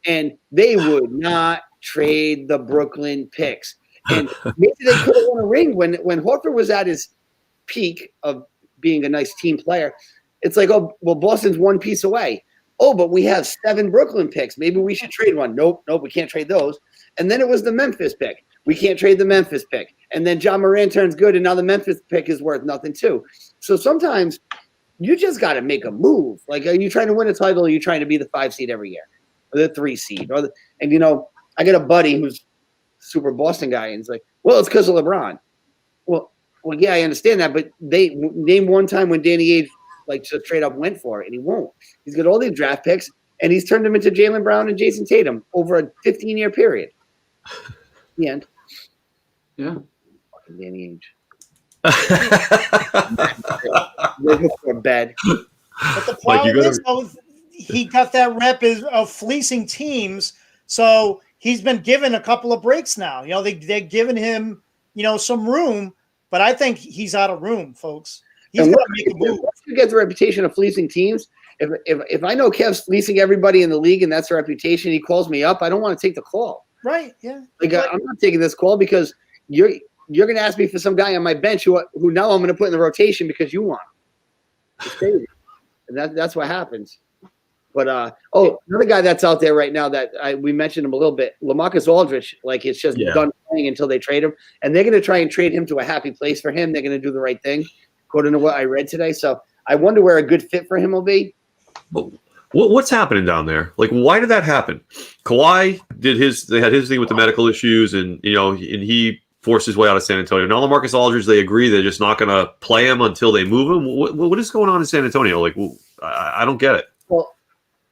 and they would not trade the Brooklyn picks. And maybe they could have won a ring when Horford was at his peak of being a nice team player. It's like, oh, well, Boston's 1 piece away. Oh, but we have 7 Brooklyn picks. Maybe we should trade one. Nope, we can't trade those. And then it was the Memphis pick. We can't trade the Memphis pick. And then John Moran turns good, and now the Memphis pick is worth nothing too. So sometimes you just got to make a move. Like, are you trying to win a title, or are you trying to be the 5 seed every year, or the 3 seed? I got a buddy who's super Boston guy, and he's like, well, it's because of LeBron. Well, yeah, I understand that, but they name one time when Danny Ainge just straight up went for it, and he won't. He's got all these draft picks, and he's turned them into Jaylen Brown and Jason Tatum over a 15-year period. The end. Yeah. Fucking Danny Ainge. Living for bed. But the problem is, he got that rep of fleecing teams, so he's been given a couple of breaks now. They're giving him, some room, but I think he's out of room, folks. He's got to make a move. Once you get the reputation of fleecing teams, if I know Kev's fleecing everybody in the league and that's the reputation, he calls me up, I don't want to take the call. Right, yeah. I'm not taking this call because you're going to ask me for some guy on my bench who now I'm going to put in the rotation because you want him. It's crazy. And that's what happens. But another guy that's out there right now that we mentioned him a little bit, Lamarcus Aldrich, it's just done playing until they trade him. And they're going to try and trade him to a happy place for him. They're going to do the right thing, according to what I read today. So I wonder where a good fit for him will be. What's happening down there? Like, why did that happen? Kawhi they had his thing with the medical issues, and he forced his way out of San Antonio. Now Lamarcus Aldrich, they agree they're just not going to play him until they move him. What is going on in San Antonio? Like, I don't get it. Well,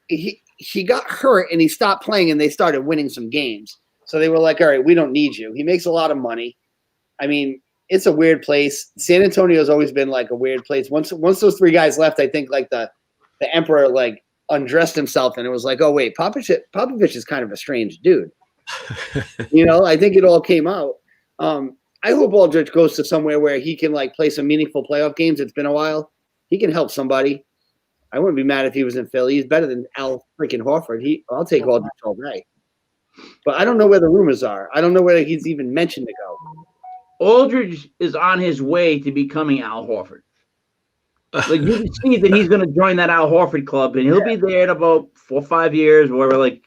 he got hurt and he stopped playing, and they started winning some games. So they were like, all right, we don't need you. He makes a lot of money. I mean, it's a weird place. San Antonio has always been like a weird place. Once those three guys left, I think like the emperor like undressed himself, and it was like, oh wait, Popovich is kind of a strange dude. I think it all came out. I hope Aldrich goes to somewhere where he can like play some meaningful playoff games. It's been a while. He can help somebody. I wouldn't be mad if he was in Philly. He's better than Al freaking Horford. I'll take Aldrich all day. But I don't know where the rumors are. I don't know where he's even mentioned to go. Aldridge is on his way to becoming Al Horford. Like, you can see that he's going to join that Al Horford club, and he'll be there in about 4 or 5 years where we're like,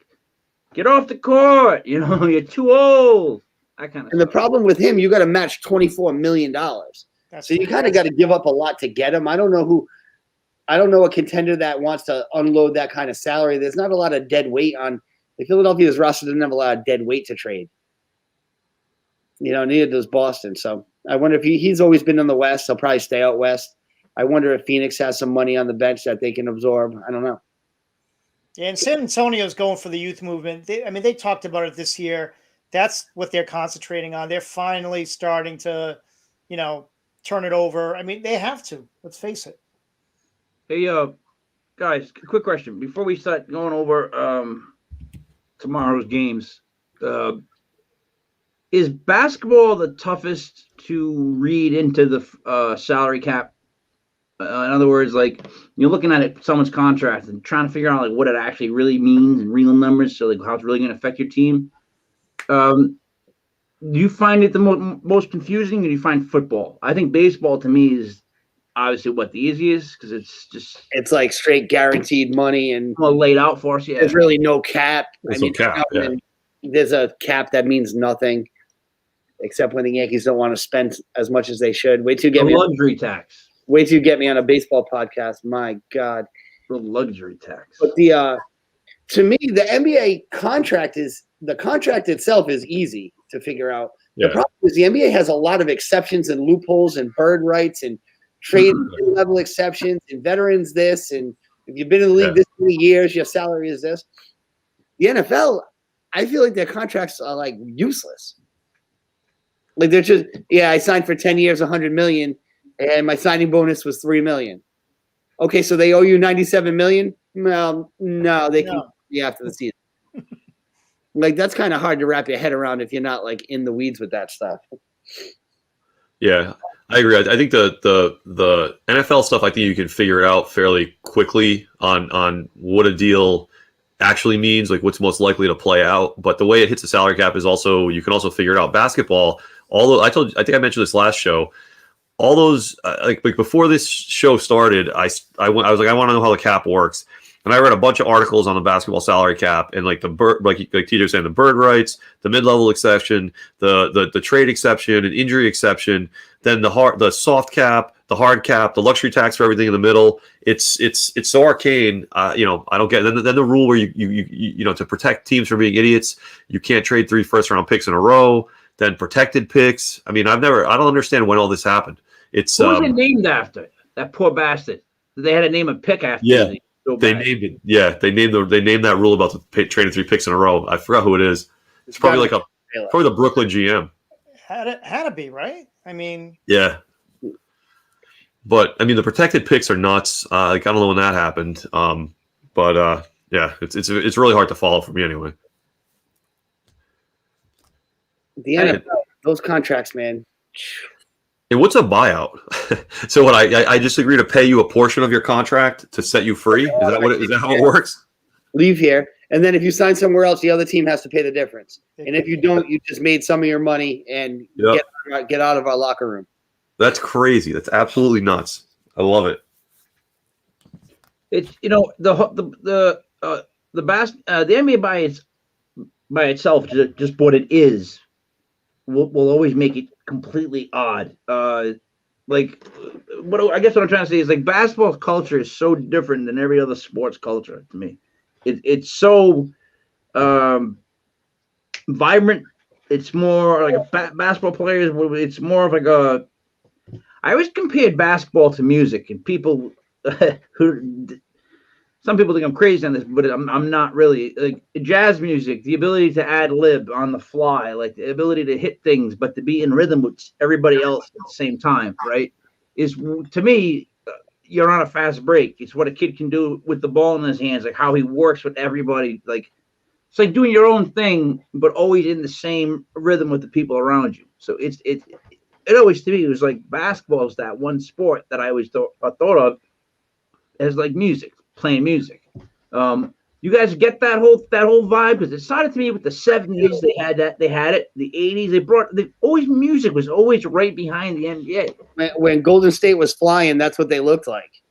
get off the court. You're too old. That kind of And stuff. the problem with him, you got to match $24 million. So you kind of got to give up a lot to get him. I don't know a contender that wants to unload that kind of salary. There's not a lot of dead weight on the Philadelphia's roster. Doesn't have a lot of dead weight to trade. Neither does Boston. So I wonder if he's always been in the West. He'll probably stay out West. I wonder if Phoenix has some money on the bench that they can absorb. I don't know. Yeah, and San Antonio's going for the youth movement. They talked about it this year. That's what they're concentrating on. They're finally starting to, turn it over. They have to. Let's face it. Hey, guys, quick question. Before we start going over tomorrow's games, is basketball the toughest to read into the salary cap? In other words, like, you're looking at someone's contract and trying to figure out like what it actually really means in real numbers, so like how it's really going to affect your team. Do you find it the most confusing, or do you find football? I think baseball to me is obviously the easiest because it's like straight guaranteed money and laid out for us. Yeah, there's really no cap. There's no cap. Yeah. There's a cap that means nothing, except when the Yankees don't want to spend as much as they should. Wait till you get me luxury tax. Wait till you get me on a baseball podcast. My God, the luxury tax. But to me, the NBA contract itself is easy to figure out. Yeah. The problem is the NBA has a lot of exceptions and loopholes and bird rights and trade level exceptions and veterans this, and if you've been in the league this many years, your salary is this. The NFL, I feel like their contracts are like useless. Like they're just, I signed for 10 years, $100 million, and my signing bonus was $3 million. Okay, so they owe you $97 million? Well, no, they can be after the season. Like that's kind of hard to wrap your head around if you're not like in the weeds with that stuff. Yeah, I agree. I think the NFL stuff, I think you can figure it out fairly quickly on what a deal actually means, like what's most likely to play out. But the way it hits the salary cap is also, you can also figure it out. Basketball, although I think I mentioned this last show, all those like before this show started, I was like, I want to know how the cap works. And I read a bunch of articles on the basketball salary cap and like like TJ was saying, the bird rights, the mid-level exception, the trade exception, and injury exception, then the soft cap, the hard cap, the luxury tax for everything in the middle. It's so arcane. I don't get it. Then the rule where you to protect teams from being idiots, you can't trade 3 first-round picks in a row. Then protected picks. I don't understand when all this happened. It's who was it named after? That poor bastard. They had to name a pick after. Yeah. They named it. Yeah, they named that rule about trading 3 picks in a row. I forgot who it is. It's probably probably the Brooklyn GM. Had to be, right? Yeah. But the protected picks are nuts. I don't know when that happened. But it's really hard to follow for me anyway. The NFL, those contracts, man. And what's a buyout? So what? I just agree to pay you a portion of your contract to set you free. Is that how it works? Leave here, and then if you sign somewhere else, the other team has to pay the difference. And if you don't, you just made some of your money and get out of our locker room. That's crazy. That's absolutely nuts. I love it. It's the NBA by itself just what it is will always make it completely odd. Like what I guess what I'm trying to say is like basketball culture is so different than every other sports culture to me. It's so vibrant. It's more like basketball players. It's more of like a. I always compared basketball to music, and people who some people think I'm crazy on this, but I'm not really. Like jazz music, the ability to ad lib on the fly, like the ability to hit things, but to be in rhythm with everybody else at the same time, right? Is to me, you're on a fast break. It's what a kid can do with the ball in his hands, like how he works with everybody. Like it's like doing your own thing, but always in the same rhythm with the people around you. So it always to me it was like basketball is that one sport that I always thought of as like music, playing music. You guys get that whole vibe because it started to me with the 70s. They had it. The 80s music was always right behind the NBA. When Golden State was flying, that's what they looked like.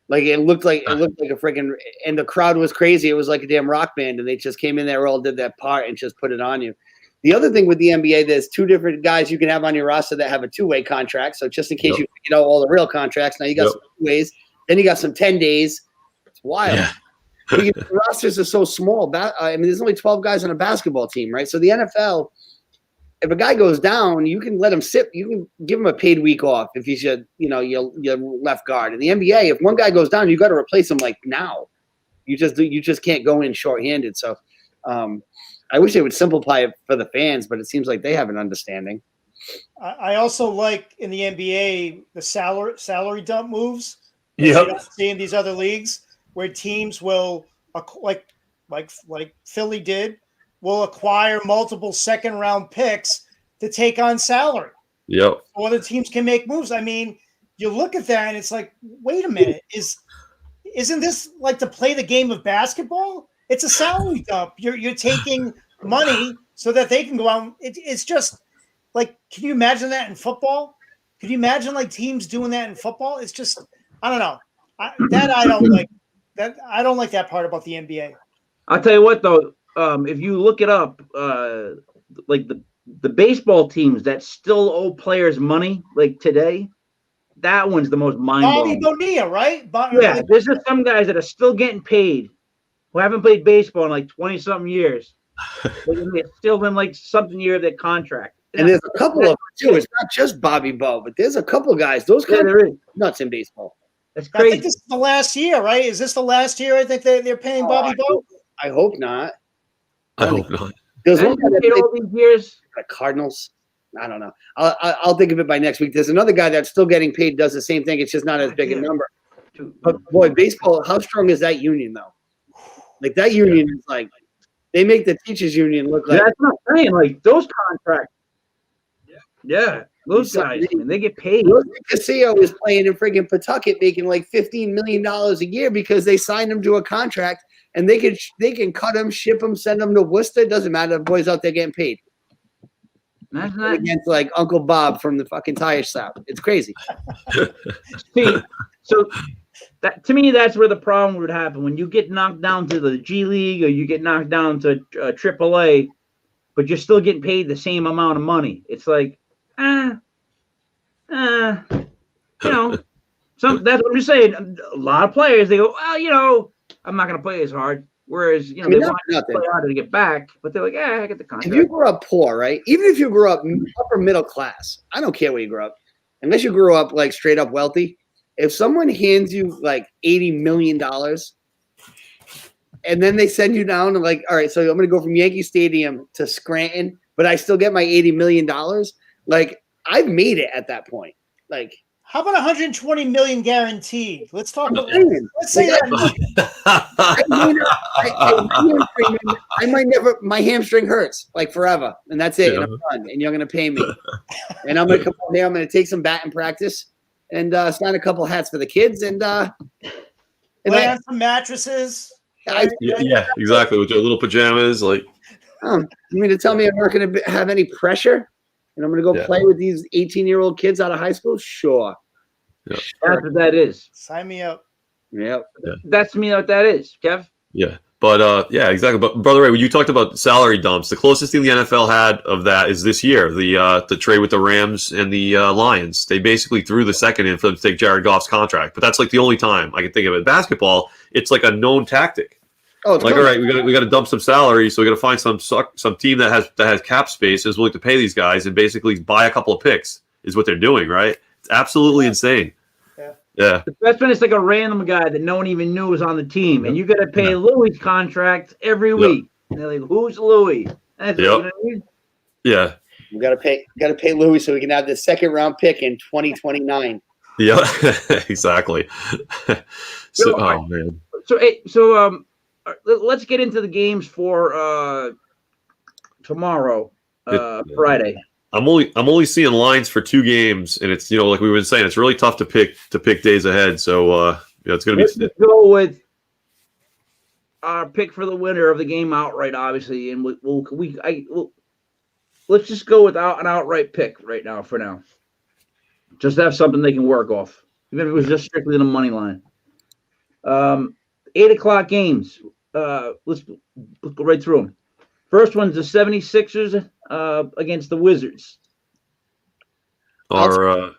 Like it looked like a freaking, and the crowd was crazy. It was like a damn rock band, and they just came in there, all did that part, and just put it on you. The other thing with the NBA, there's two different guys you can have on your roster that have a 2-way contract. So just in case you get all the real contracts, now you got some 2 ways, then you got some 10 days. It's wild. Yeah. The rosters are so small. I mean, there's only 12 guys on a basketball team, right? So the NFL, if a guy goes down, you can let him sit. You can give him a paid week off if he's your left guard. In the NBA, if one guy goes down, you got to replace him like now. You just can't go in shorthanded. So I wish they would simplify it for the fans, but it seems like they have an understanding. I also like in the NBA the salary dump moves. Yeah, see in these other leagues where teams will like Philly did. Will acquire multiple second-round picks to take on salary. Yep. So other teams can make moves. I mean, you look at that and it's like, wait a minute, isn't this like to play the game of basketball? It's a salary dump. You're taking money so that they can go out. It's just like, can you imagine that in football? Could you imagine like teams doing that in football? It's just, I don't know. I don't like that. I don't like that part about the NBA. I'll tell you what though. If you look it up, like the baseball teams that still owe players money, like today, that one's the most mind-blowing. Bobby Bonilla, right? Yeah, there's just some guys that are still getting paid who haven't played baseball in like 20-something years. They've still been like something year of their contract. And there's a couple of them too. It's not just Bobby Bo, but there's a couple guys. Those guys are nuts in baseball. That's crazy. I think this is the last year, right? Is this the last year? I think they're paying Bobby Bo. I hope not. I hope not. There's one guy that played all these years. The Cardinals. I don't know. I'll think of it by next week. There's another guy that's still getting paid, does the same thing. It's just not as big a number. But boy, baseball, how strong is that union though? Like that union is like they make the teachers union look like. That's not saying like those contracts. Yeah, those guys, and they get paid. Castillo is playing in friggin' Pawtucket, making like $15 million a year because they signed him to a contract, and they can cut him, ship him, send him to Worcester. Doesn't matter. The boys out there getting paid. That's not against like Uncle Bob from the fucking tire shop. It's crazy. See, so that to me, that's where the problem would happen when you get knocked down to the G League or you get knocked down to AAA, but you're still getting paid the same amount of money. It's like. That's what I'm just saying. A lot of players, they go, well, I'm not going to play as hard. Whereas, they want to play harder to get back, but they're like, I get the contract. If you grew up poor, right? Even if you grew up upper middle class, I don't care where you grew up, unless you grew up like straight up wealthy. If someone hands you like $80 million and then they send you down to like, all right, so I'm going to go from Yankee Stadium to Scranton, but I still get my $80 million. Like I've made it at that point. Like, how about 120 million guaranteed? Let's talk about. Let's say that. I might never. My hamstring hurts like forever, and that's it. Yeah. And I'm done. And you're gonna pay me. And I'm gonna come out there. I'm gonna take some batting practice and sign a couple hats for the kids and lay on some mattresses. Yeah, exactly. With your little pajamas, like. You mean to tell me I'm not gonna have any pressure? And I'm going to go play with these 18-year-old kids out of high school? Sure. Yeah. That's what that is. Sign me up. Yep. Yeah. That's to me what that is, Kev. Yeah. But yeah, exactly. But Brother Ray, when you talked about salary dumps, the closest thing the NFL had of that is this year, the trade with the Rams and the Lions. They basically threw the second in for them to take Jared Goff's contract. But that's like the only time I can think of it. Basketball, it's like a known tactic. Oh, it's like, good. all right, we got to dump some salary, so we got to find some team that has cap space, is willing to pay these guys, and basically buy a couple of picks. Is what they're doing, right? It's absolutely insane. Yeah. The best one is like a random guy that no one even knew was on the team, and you got to pay Louis' contract every week. And they're like, "Who's Louis?" That's what, you know what I mean? Yeah. We got to pay Louis so we can have the second round pick in 2029. Yeah, exactly. Oh man. So let's get into the games for tomorrow, Friday. I'm only seeing lines for 2 games, and it's like we were saying, it's really tough to pick days ahead. So it's going to be. Let's go with our pick for the winner of the game outright, obviously, and let's just go with an outright pick right now for now. Just have something they can work off, even if it was just strictly the money line. 8 o'clock games. Let's go right through them. First one's the 76ers against the Wizards. Or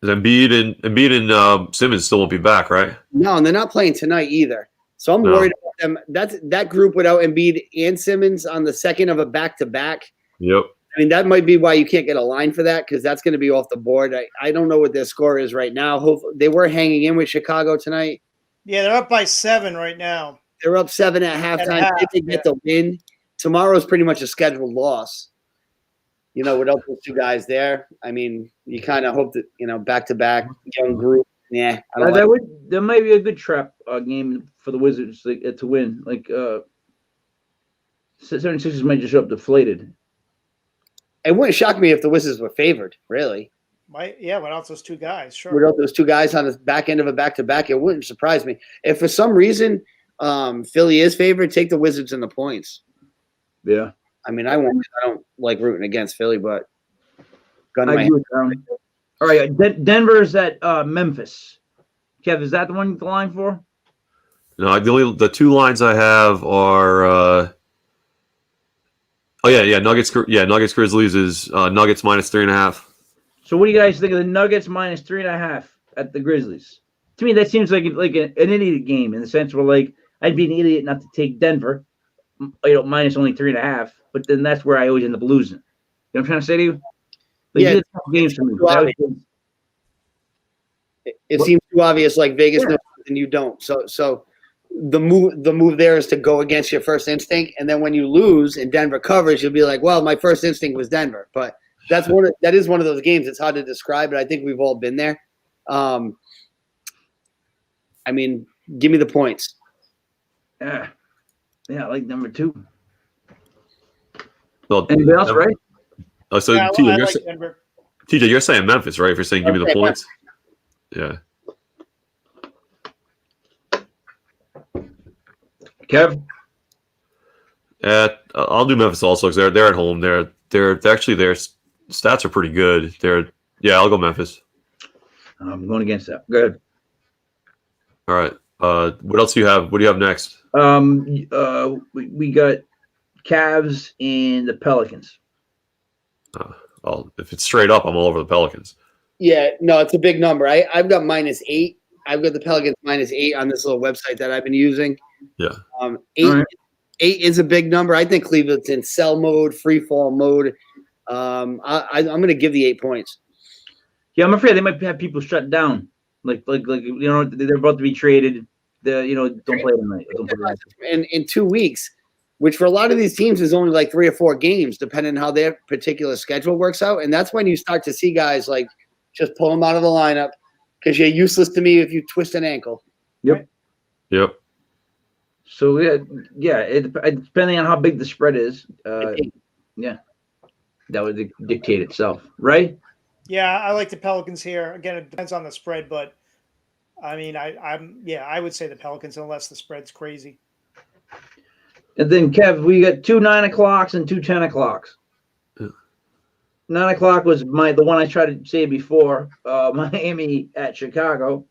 Embiid and Simmons still won't be back, right? No, and they're not playing tonight either. So I'm worried about them. That group without Embiid and Simmons on the second of a back-to-back. Yep. I mean, that might be why you can't get a line for that, because that's going to be off the board. I don't know what their score is right now. Hopefully, they were hanging in with Chicago tonight. Yeah, they're up by 7 right now. They're up 7 at halftime. If they get the win, tomorrow's pretty much a scheduled loss. Without those 2 guys there, I mean, you kind of hope that back-to-back young group. Yeah, that might be a good trap game for the Wizards to win. Like 76ers might just show up deflated. It wouldn't shock me if the Wizards were favored, really. Without those 2 guys, sure. Without those 2 guys on the back end of a back-to-back, it wouldn't surprise me. If for some reason Philly is favored, take the Wizards in the points. Yeah. I mean, I don't like rooting against Philly, but all right, Denver's at Memphis. Kev, is that the one the line for? No, the 2 lines I have are Nuggets Grizzlies is Nuggets minus 3.5. So what do you guys think of the Nuggets minus 3.5 at the Grizzlies? To me, that seems like an idiot game in the sense where, like, I'd be an idiot not to take Denver, minus only 3.5. But then that's where I always end up losing. You know what I'm trying to say to you? Like, games for me. It seems too obvious, like Vegas knows and you don't. So the move there is to go against your first instinct, and then when you lose and Denver covers, you'll be like, well, my first instinct was Denver. But that is one of those games. It's hard to describe, but I think we've all been there. I mean, give me the points. Yeah, I like number 2. Well, anything else, right? Oh, so I like Denver. TJ, you're saying Memphis, right? If you're saying give me the points. Yeah. Kev? I'll do Memphis also because they're at home. They're actually, their stats are pretty good. I'll go Memphis. I'm going against that. Good. All right. What else do you have? What do you have next? We got Cavs and the Pelicans. Well, if it's straight up, I'm all over the Pelicans. Yeah, no, it's a big number. I've got -8. I've got the Pelicans -8 on this little website that I've been using. Yeah. 8 is a big number. I think Cleveland's in sell mode, free fall mode. I'm going to give the 8 points. Yeah, I'm afraid they might have people shut down. Like they're about to be traded. Don't play tonight. In 2 weeks, which for a lot of these teams is only like 3 or 4 games, depending on how their particular schedule works out. And that's when you start to see guys like just pull them out of the lineup because you're useless to me if you twist an ankle. Yep. So depending on how big the spread is, that would dictate itself, right? Yeah, I like the Pelicans here. Again, it depends on the spread, but I mean, I would say the Pelicans unless the spread's crazy. And then Kev, we got 2 9 o'clocks and 2 10 o'clocks. 9 o'clock was the one I tried to say before, Miami at Chicago.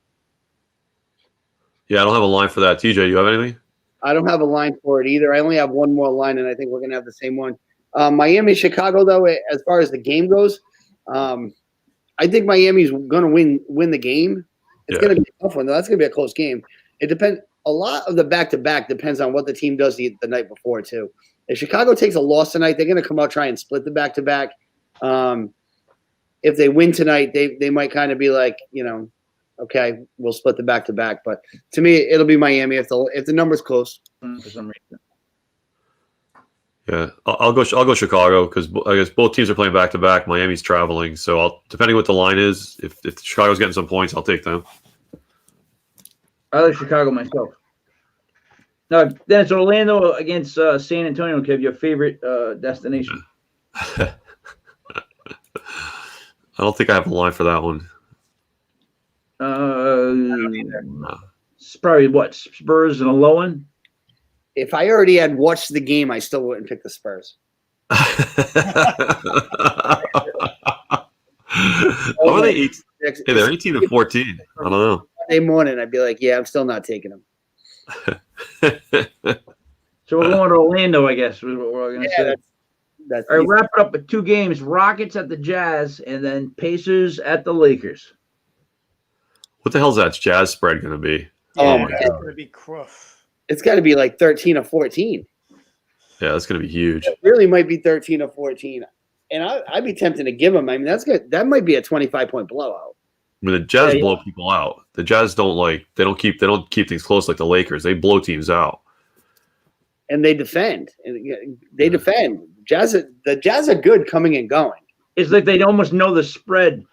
Yeah, I don't have a line for that. TJ, you have anything? I don't have a line for it either. I only have one more line, and I think we're going to have the same one. Miami, Chicago, though, as far as the game goes, I think Miami's going to win the game. It's going to be a tough one, though. That's going to be a close game. It depends. A lot of the back-to-back depends on what the team does the night before, too. If Chicago takes a loss tonight, they're going to come out try and split the back-to-back. If they win tonight, they might kind of be like, okay, we'll split the back-to-back. But to me, it'll be Miami if the number's close. For some reason. Yeah, I'll go Chicago because I guess both teams are playing back-to-back. Miami's traveling, so depending what the line is, if Chicago's getting some points, I'll take them. I like Chicago myself. Now, then it's Orlando against San Antonio. Kev, your favorite destination? I don't think I have a line for that one. It's probably what, Spurs and a low one? If I already had watched the game, I still wouldn't pick the Spurs. What are they? They're 18-14. I don't know. Monday morning, I'd be like, yeah, I'm still not taking them. So we're going to Orlando, I guess. Is what we're going to say. That's all right, wrap it up with 2 games: Rockets at the Jazz, and then Pacers at the Lakers. What the hell's that Jazz spread going to be? Oh my It's God. going to be It's got to be like 13 or 14. Yeah, that's going to be huge. It really might be 13 or 14. And I'd be tempted to give them. I mean, that's good. That might be a 25-point blowout. I mean, the Jazz blow people out. The Jazz they don't keep things close like the Lakers. They blow teams out. And they defend. They defend. The Jazz are good coming and going. It's like they almost know the spread.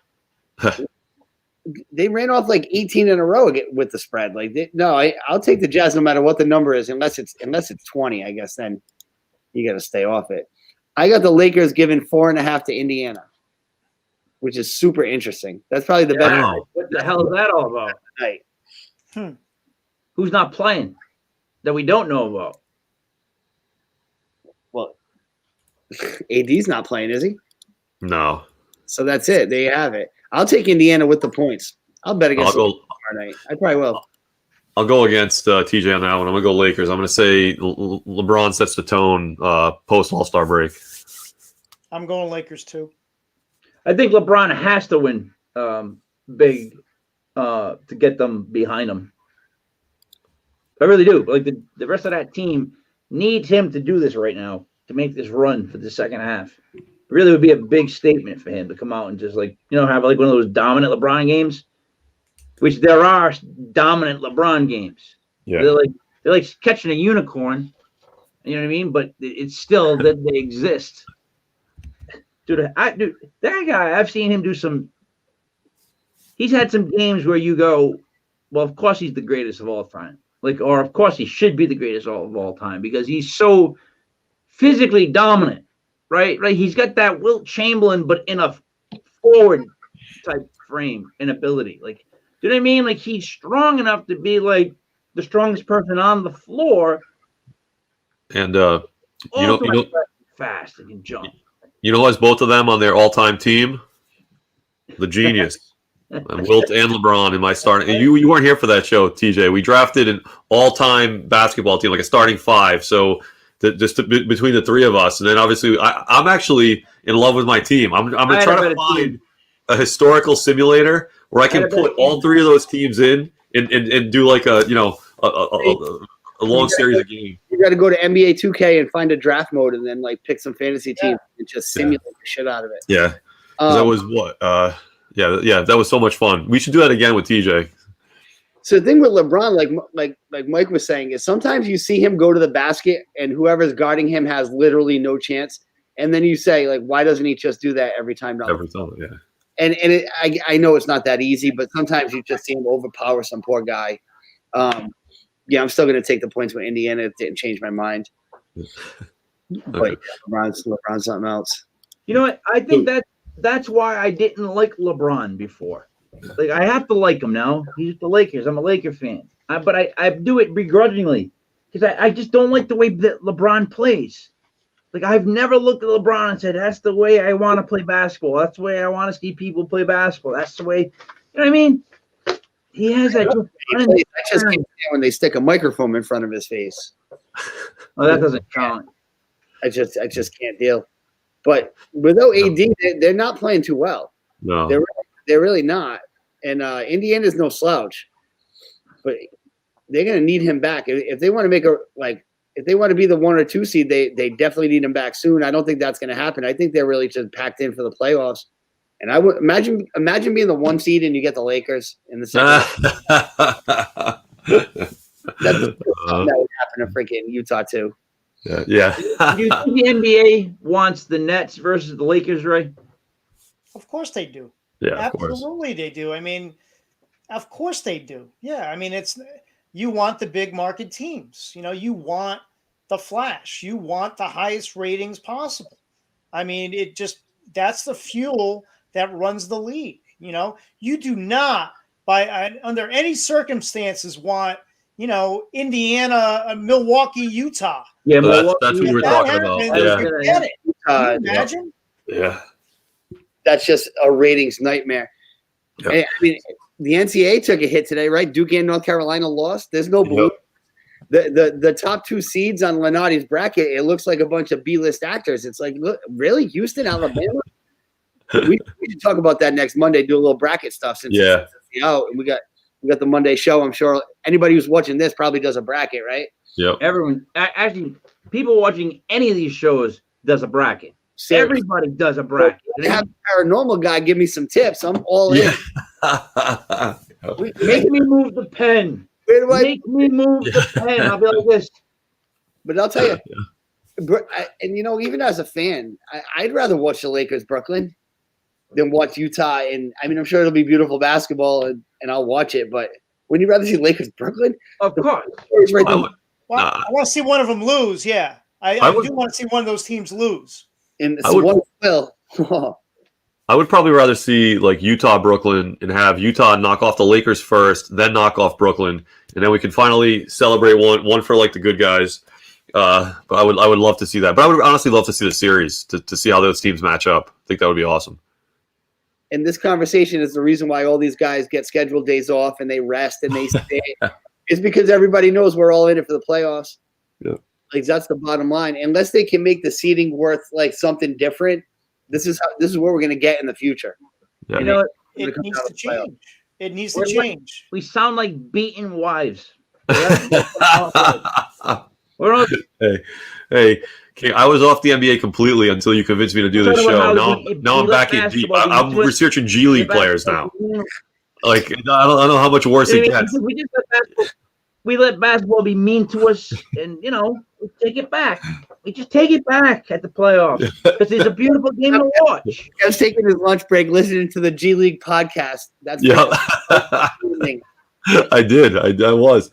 They ran off like 18 in a row with the spread. I'll take the Jazz no matter what the number is, unless it's 20. I guess then you got to stay off it. I got the Lakers giving 4.5 to Indiana, which is super interesting. That's probably the best. Wow. What the hell is that all about? Night. Who's not playing that we don't know about? Well, AD's not playing, is he? No. So that's it. There you have it. I'll take Indiana with the points. I'll bet against them tomorrow night. I probably will. I'll go against TJ on that one. I'm going to go Lakers. I'm going to say LeBron sets the tone post All-Star break. I'm going Lakers too. I think LeBron has to win big to get them behind him. I really do. Like the rest of that team needs him to do this right now to make this run for the second half. It really would be a big statement for him to come out and just have like one of those dominant LeBron games, which there are dominant LeBron games. Yeah. They're like catching a unicorn. You know what I mean? But it's still that they exist. Dude, that guy, I've seen him do some. He's had some games where you go, well, of course he's the greatest of all time. Or of course he should be the greatest of all time because he's so physically dominant, right? Right? He's got that Wilt Chamberlain, but in a forward type frame and ability. Do you know what I mean? He's strong enough to be like the strongest person on the floor. And fast and can jump. You know who has both of them on their all-time team? The genius. And Wilt and LeBron in my starting. You weren't here for that show, TJ. We drafted an all-time basketball team, like a starting 5. So between the 3 of us, and then obviously I'm actually in love with my team. I'm going to try to find a historical simulator where I can put all 3 of those teams in and do like a long series of games. You got to go to NBA 2K and find a draft mode, and then pick some fantasy teams and just simulate the shit out of it. Yeah, that was what. Yeah, that was so much fun. We should do that again with TJ. So the thing with LeBron, like Mike was saying, is sometimes you see him go to the basket and whoever's guarding him has literally no chance. And then you say, why doesn't he just do that every time? Every time, yeah. And I know it's not that easy, but sometimes you just see him overpower some poor guy. I'm still going to take the points with Indiana. It didn't change my mind. But LeBron's something else. You know what? I think that's why I didn't like LeBron before. I have to like him now. He's the Lakers. I'm a Laker fan. But I do it begrudgingly because I just don't like the way that LeBron plays. I've never looked at LeBron and said, that's the way I want to play basketball. That's the way I want to see people play basketball. That's the way, you know what I mean? He has that. I just can't stand when they stick a microphone in front of his face. Well, that doesn't count. I just can't deal. But without AD, they're not playing too well. No. They're really not. And Indiana's no slouch. But they're going to need him back. If they want to if they want to be the 1 or 2 seed, they definitely need him back soon. I don't think that's going to happen. I think they're really just packed in for the playoffs. And I would imagine being the 1 seed and you get the Lakers in the second. That's something that would happen to freaking Utah too. Yeah. Do you think the NBA wants the Nets versus the Lakers, Ray? Of course they do. Yeah, absolutely they do. I mean, of course they do. Yeah, I mean, you want the big market teams. You know, you want the flash. You want the highest ratings possible. I mean, that's the fuel that runs the league. You know, you do not under any circumstances want, Indiana, Milwaukee, Utah. Yeah, that's what we're talking about. Yeah. Forget it. Can you imagine? Yeah. That's just a ratings nightmare. Yep. I mean, the NCAA took a hit today, right? Duke and North Carolina lost. There's no blue. Yep. The top 2 seeds on Lenardi's bracket, it looks like a bunch of B-list actors. It's like, look, really? Houston, Alabama? we should talk about that next Monday, do a little bracket stuff since it's out. And we got the Monday show. I'm sure anybody who's watching this probably does a bracket, right? Yep. Everyone, actually, people watching any of these shows does a bracket. Seriously. Everybody does a bracket. Have a paranormal guy give me some tips. I'm all in. Make me move the pen. Make me move the pen. I'll be like this. But I'll tell you, and even as a fan, I'd rather watch the Lakers Brooklyn than watch Utah. And I mean, I'm sure it'll be beautiful basketball, and I'll watch it. But wouldn't you rather see Lakers Brooklyn? Of course. Right I want to see one of them lose. Yeah, I do want to see one of those teams lose. And one will. I would probably rather see like Utah, Brooklyn, and have Utah knock off the Lakers first, then knock off Brooklyn, and then we can finally celebrate one for like the good guys. But I would love to see that. But I would honestly love to see the series to see how those teams match up. I think that would be awesome. And this conversation is the reason why all these guys get scheduled days off and they rest and they stay. It's because everybody knows we're all in it for the playoffs. Yeah. Like that's the bottom line. Unless they can make the seeding worth like something different, this is what we're going to get in the future. Yeah. It needs to change. It needs to change. We sound like beaten wives. Hey, King, I was off the NBA completely until you convinced me to do this show. Now I'm back in deep. I'm researching G League players now. Like I don't know how much worse it gets. We let basketball be mean to us, and we take it back. We just take it back at the playoffs because it's a beautiful game to watch. I was taking his lunch break, listening to the G League podcast. That's I did. I was.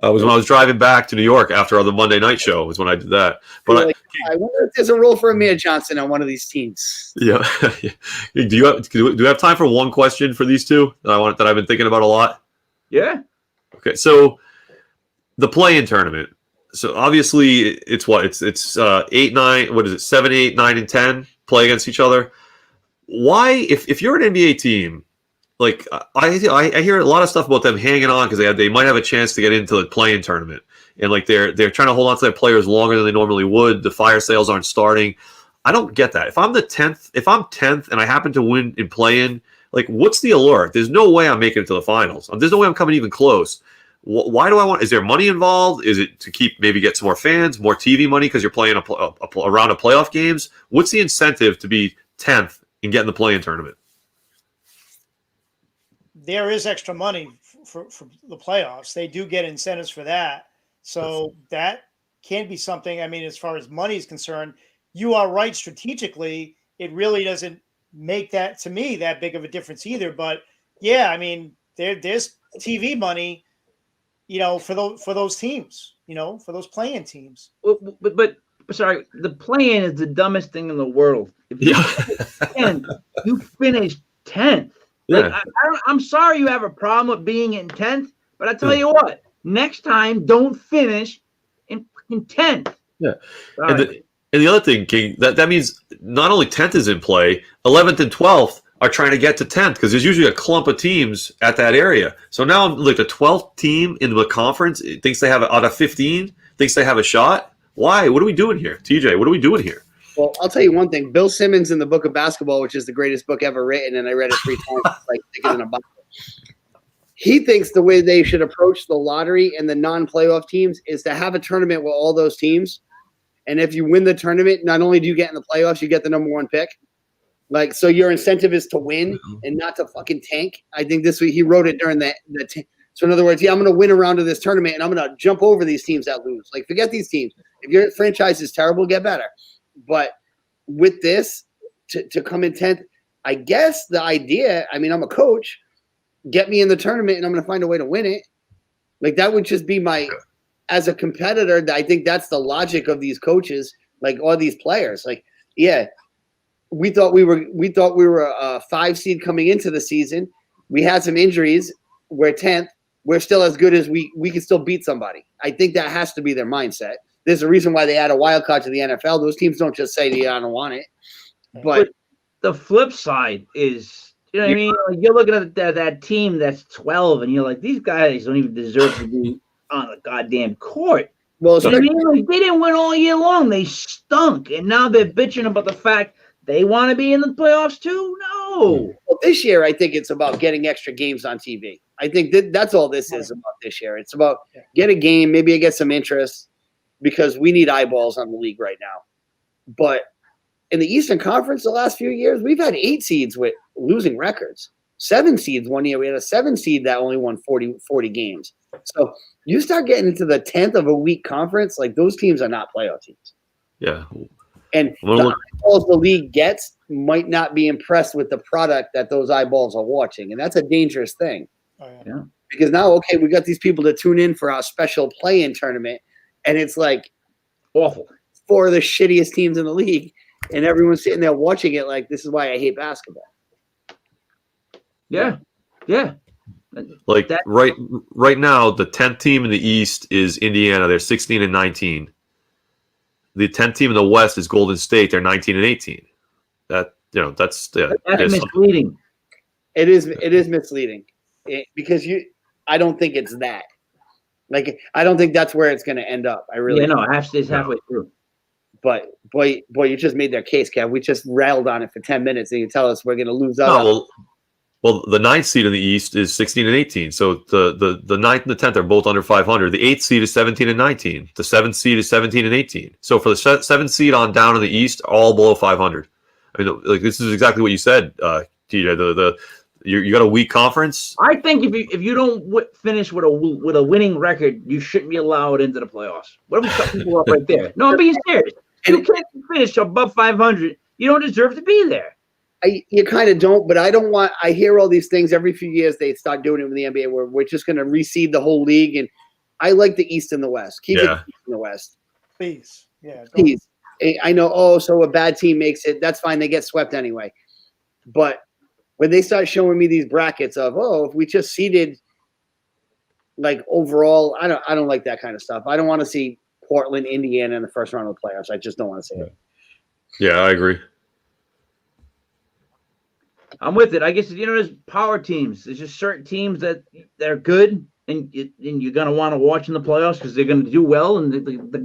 Was when I was driving back to New York after the Monday night show was when I did that. But I wonder if there's a role for Amir Johnson on one of these teams. Yeah. Do you have time for one question for these two that I've been thinking about a lot? Yeah. Okay. So the play-in tournament. So obviously it's 8, 9. What is it? 7, 8, 9, and 10 play against each other. Why, if you're an NBA team? Like I hear a lot of stuff about them hanging on because they might have a chance to get into the play-in tournament, and like they're trying to hold on to their players longer than they normally would. The fire sales aren't starting. I don't get that. If I'm 10th and I happen to win in play-in, like what's the allure? There's no way I'm making it to the finals. There's no way I'm coming even close. Why do I want? Is there money involved? Is it to get some more fans, more TV money because you're playing a round of playoff games? What's the incentive to be 10th and get in the play-in tournament? There is extra money for the playoffs. They do get incentives for that. So that can be something. I mean, as far as money is concerned, you are right. Strategically, it really doesn't make that, to me, that big of a difference either. But yeah, I mean, there's TV money, for those teams, for those play-in teams. But sorry, the play-in is the dumbest thing in the world. If you finish 10th. Like, yeah. I'm sorry you have a problem with being in 10th, but I tell you what, next time don't finish in 10th. Yeah. And the other thing, King, that means not only 10th is in play, 11th and 12th are trying to get to 10th because there's usually a clump of teams at that area. So now, like the 12th team in the conference thinks they have out of 15 thinks they have a shot. Why? What are we doing here, TJ? What are we doing here? Well, I'll tell you one thing. Bill Simmons in the Book of Basketball, which is the greatest book ever written, and I read it 3 times, like thicker than a Bible. He thinks the way they should approach the lottery and the non-playoff teams is to have a tournament with all those teams. And if you win the tournament, not only do you get in the playoffs, you get the number 1 pick. Like, so your incentive is to win and not to fucking tank. I think this week he wrote it during so in other words, I'm going to win a round of this tournament and I'm going to jump over these teams that lose. Like, forget these teams. If your franchise is terrible, get better. But with this, to come in 10th, I guess the idea, I mean, I'm a coach, get me in the tournament and I'm going to find a way to win it. Like, that would just be as a competitor, I think that's the logic of these coaches, like all these players. Like, yeah, we thought we were a 5 seed coming into the season. We had some injuries. We're 10th. We're still as good as we can still beat somebody. I think that has to be their mindset. There's a reason why they add a wild card to the NFL. Those teams don't just say, "Yeah, I don't want it." But the flip side is, you know what I mean? Like, you're looking at that team that's 12, and you're like, these guys don't even deserve to be on the goddamn court. Well, you know what I mean? Like, they didn't win all year long. They stunk, and now they're bitching about the fact they want to be in the playoffs too. No. Well, this year, I think it's about getting extra games on TV. I think that's all this is about this year. It's about get a game, maybe I get some interest, because we need eyeballs on the league right now. But in the Eastern Conference the last few years, we've had 8 seeds with losing records. 7 seeds one year. We had a 7 seed that only won 40 games. So you start getting into the 10th of a week conference, like those teams are not playoff teams. Yeah. And the eyeballs the league gets might not be impressed with the product that those eyeballs are watching. And that's a dangerous thing. Oh, yeah. Because now, okay, we got these people to tune in for our special play-in tournament, and it's like awful. 4 of the shittiest teams in the league, and everyone's sitting there watching it like, this is why I hate basketball. Yeah. Yeah. Like right now, the 10th team in the East is Indiana. They're 16 and 19. The 10th team in the West is Golden State. They're 19 and 18. That's misleading. It is misleading because I don't think it's that. Like, I don't think that's where it's going to end up. I really it's halfway through. But boy, you just made their case, Kev. We just railed on it for 10 minutes, and you tell us we're going to lose out. Well, the 9th seed in the East is 16 and 18. So the 9th and the 10th are both under 500. The 8th seed is 17 and 19. The 7th seed is 17 and 18. So for the 7th seed on down in the East, all below 500. I mean, like, this is exactly what you said, TJ. You got a weak conference. I think if you don't finish with a winning record, you shouldn't be allowed into the playoffs. What if we cut people up right there? No, I'm being serious. You can't finish above 500. You don't deserve to be there. You kind of don't, but I don't want – I hear all these things every few years. They start doing it with the NBA where we're just going to reseed the whole league. And I like the East and the West. Keep it in the West. Please. Yeah. Please. I know, so a bad team makes it. That's fine. They get swept anyway. But when they start showing me these brackets of, if we just seeded like overall, I don't like that kind of stuff. I don't want to see Portland, Indiana in the first round of the playoffs. I just don't want to see it. Yeah, I agree. I'm with it. I guess, there's power teams. There's just certain teams that they're good, and you're going to want to watch in the playoffs because they're going to do well, and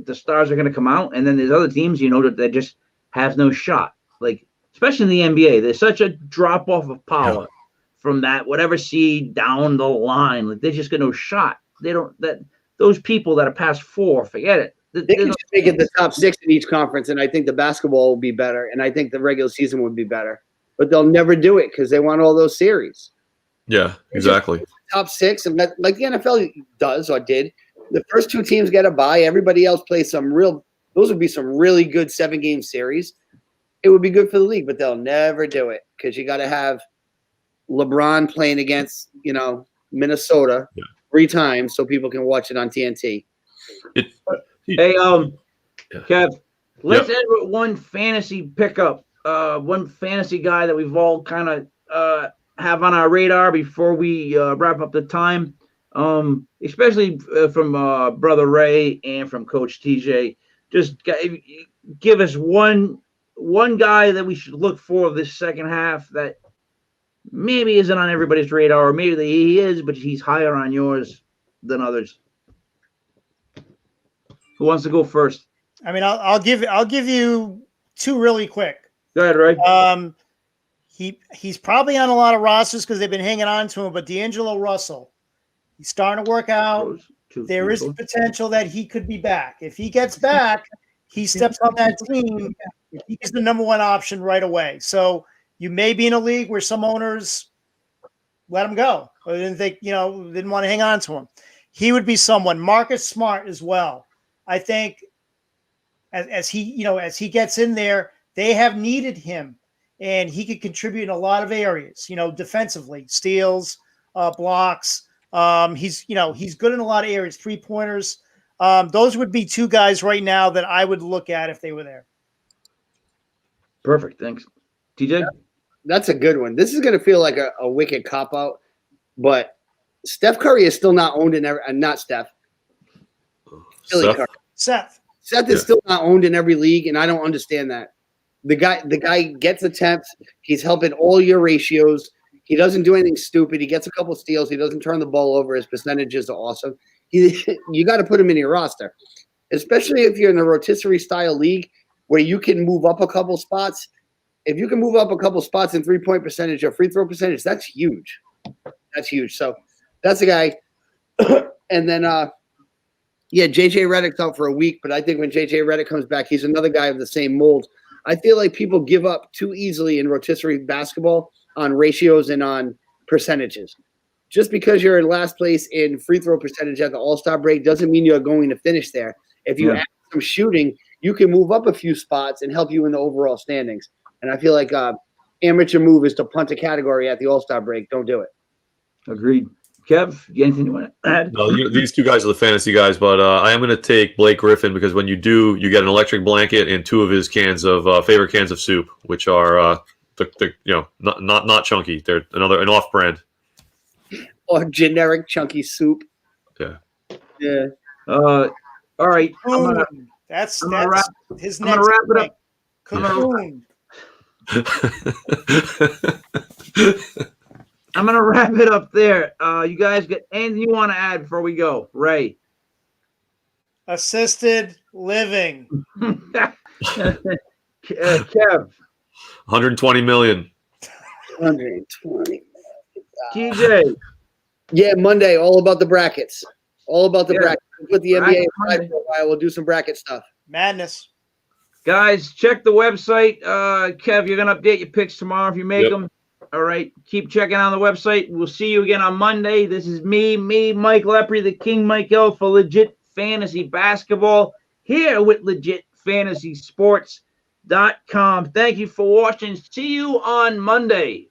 the stars are going to come out. And then there's other teams, that just have no shot. Like, especially in the NBA, there's such a drop-off of power from that whatever seed down the line. Like, they just got no shot. Those people that are past 4, forget it. They can just make it the top 6 in each conference, and I think the basketball will be better, and I think the regular season would be better. But they'll never do it because they want all those series. Yeah, exactly. Top 6, and like the NFL does or did. The first 2 teams get a bye. Everybody else plays those would be some really good 7-game series. It would be good for the league, but they'll never do it because you got to have LeBron playing against, Minnesota 3 times so people can watch it on TNT. Hey, Kev, let's end with one fantasy pickup. One fantasy guy that we've all kind of have on our radar before we wrap up the time, especially from Brother Ray and from Coach TJ. Just give us one guy that we should look for this second half that maybe isn't on everybody's radar, or maybe he is, but he's higher on yours than others. Who wants to go first? I mean, I'll give you two really quick. Go ahead, Ray. He's probably on a lot of rosters because they've been hanging on to him, but D'Angelo Russell, he's starting to work out. There is potential that he could be back. If he gets back, he steps on that team. He's the number one option right away. So you may be in a league where some owners let him go or didn't want to hang on to him. He would be someone. Marcus Smart as well. I think as he gets in there, they have needed him, and he could contribute in a lot of areas. Defensively, steals, blocks. He's good in a lot of areas. 3-pointers. Those would be two guys right now that I would look at if they were there. Perfect. Thanks, TJ. That's a good one. This is going to feel like a wicked cop out, but Steph Curry is still not owned in every. Not Steph. Seth is still not owned in every league, and I don't understand that. The guy gets attempts. He's helping all your ratios. He doesn't do anything stupid. He gets a couple steals. He doesn't turn the ball over. His percentages are awesome. You got to put him in your roster, especially if you're in a rotisserie style league where you can move up a couple spots. If you can move up a couple spots in 3-point percentage or free throw percentage, that's huge. That's huge. So that's a guy. And then, JJ Redick's out for a week, but I think when JJ Redick comes back, he's another guy of the same mold. I feel like people give up too easily in rotisserie basketball on ratios and on percentages. Just because you're in last place in free throw percentage at the All-Star break doesn't mean you're going to finish there. If you add some shooting, you can move up a few spots and help you in the overall standings. And I feel like amateur move is to punt a category at the All-Star break. Don't do it. Agreed. Kev, anything you want to add? No, these two guys are the fantasy guys, but I am going to take Blake Griffin because when you do, you get an electric blanket and 2 of his cans of favorite cans of soup, which are not chunky. They're an off-brand or generic chunky soup. Yeah. All right. That's his next. I'm gonna wrap it up. I'm going to wrap it up there. You guys got anything you want to add before we go? Ray. Assisted living. Kev. 120 million. 120. TJ. Yeah, Monday, all about the brackets. All about the brackets. We'll put the NBA aside for a while. We'll do some bracket stuff. Madness. Guys, check the website. Kev, you're going to update your picks tomorrow if you make them. All right. Keep checking on the website. We'll see you again on Monday. This is me, Mike Lepre, the King Mike L for Legit Fantasy Basketball here with LegitFantasySports.com. Thank you for watching. See you on Monday.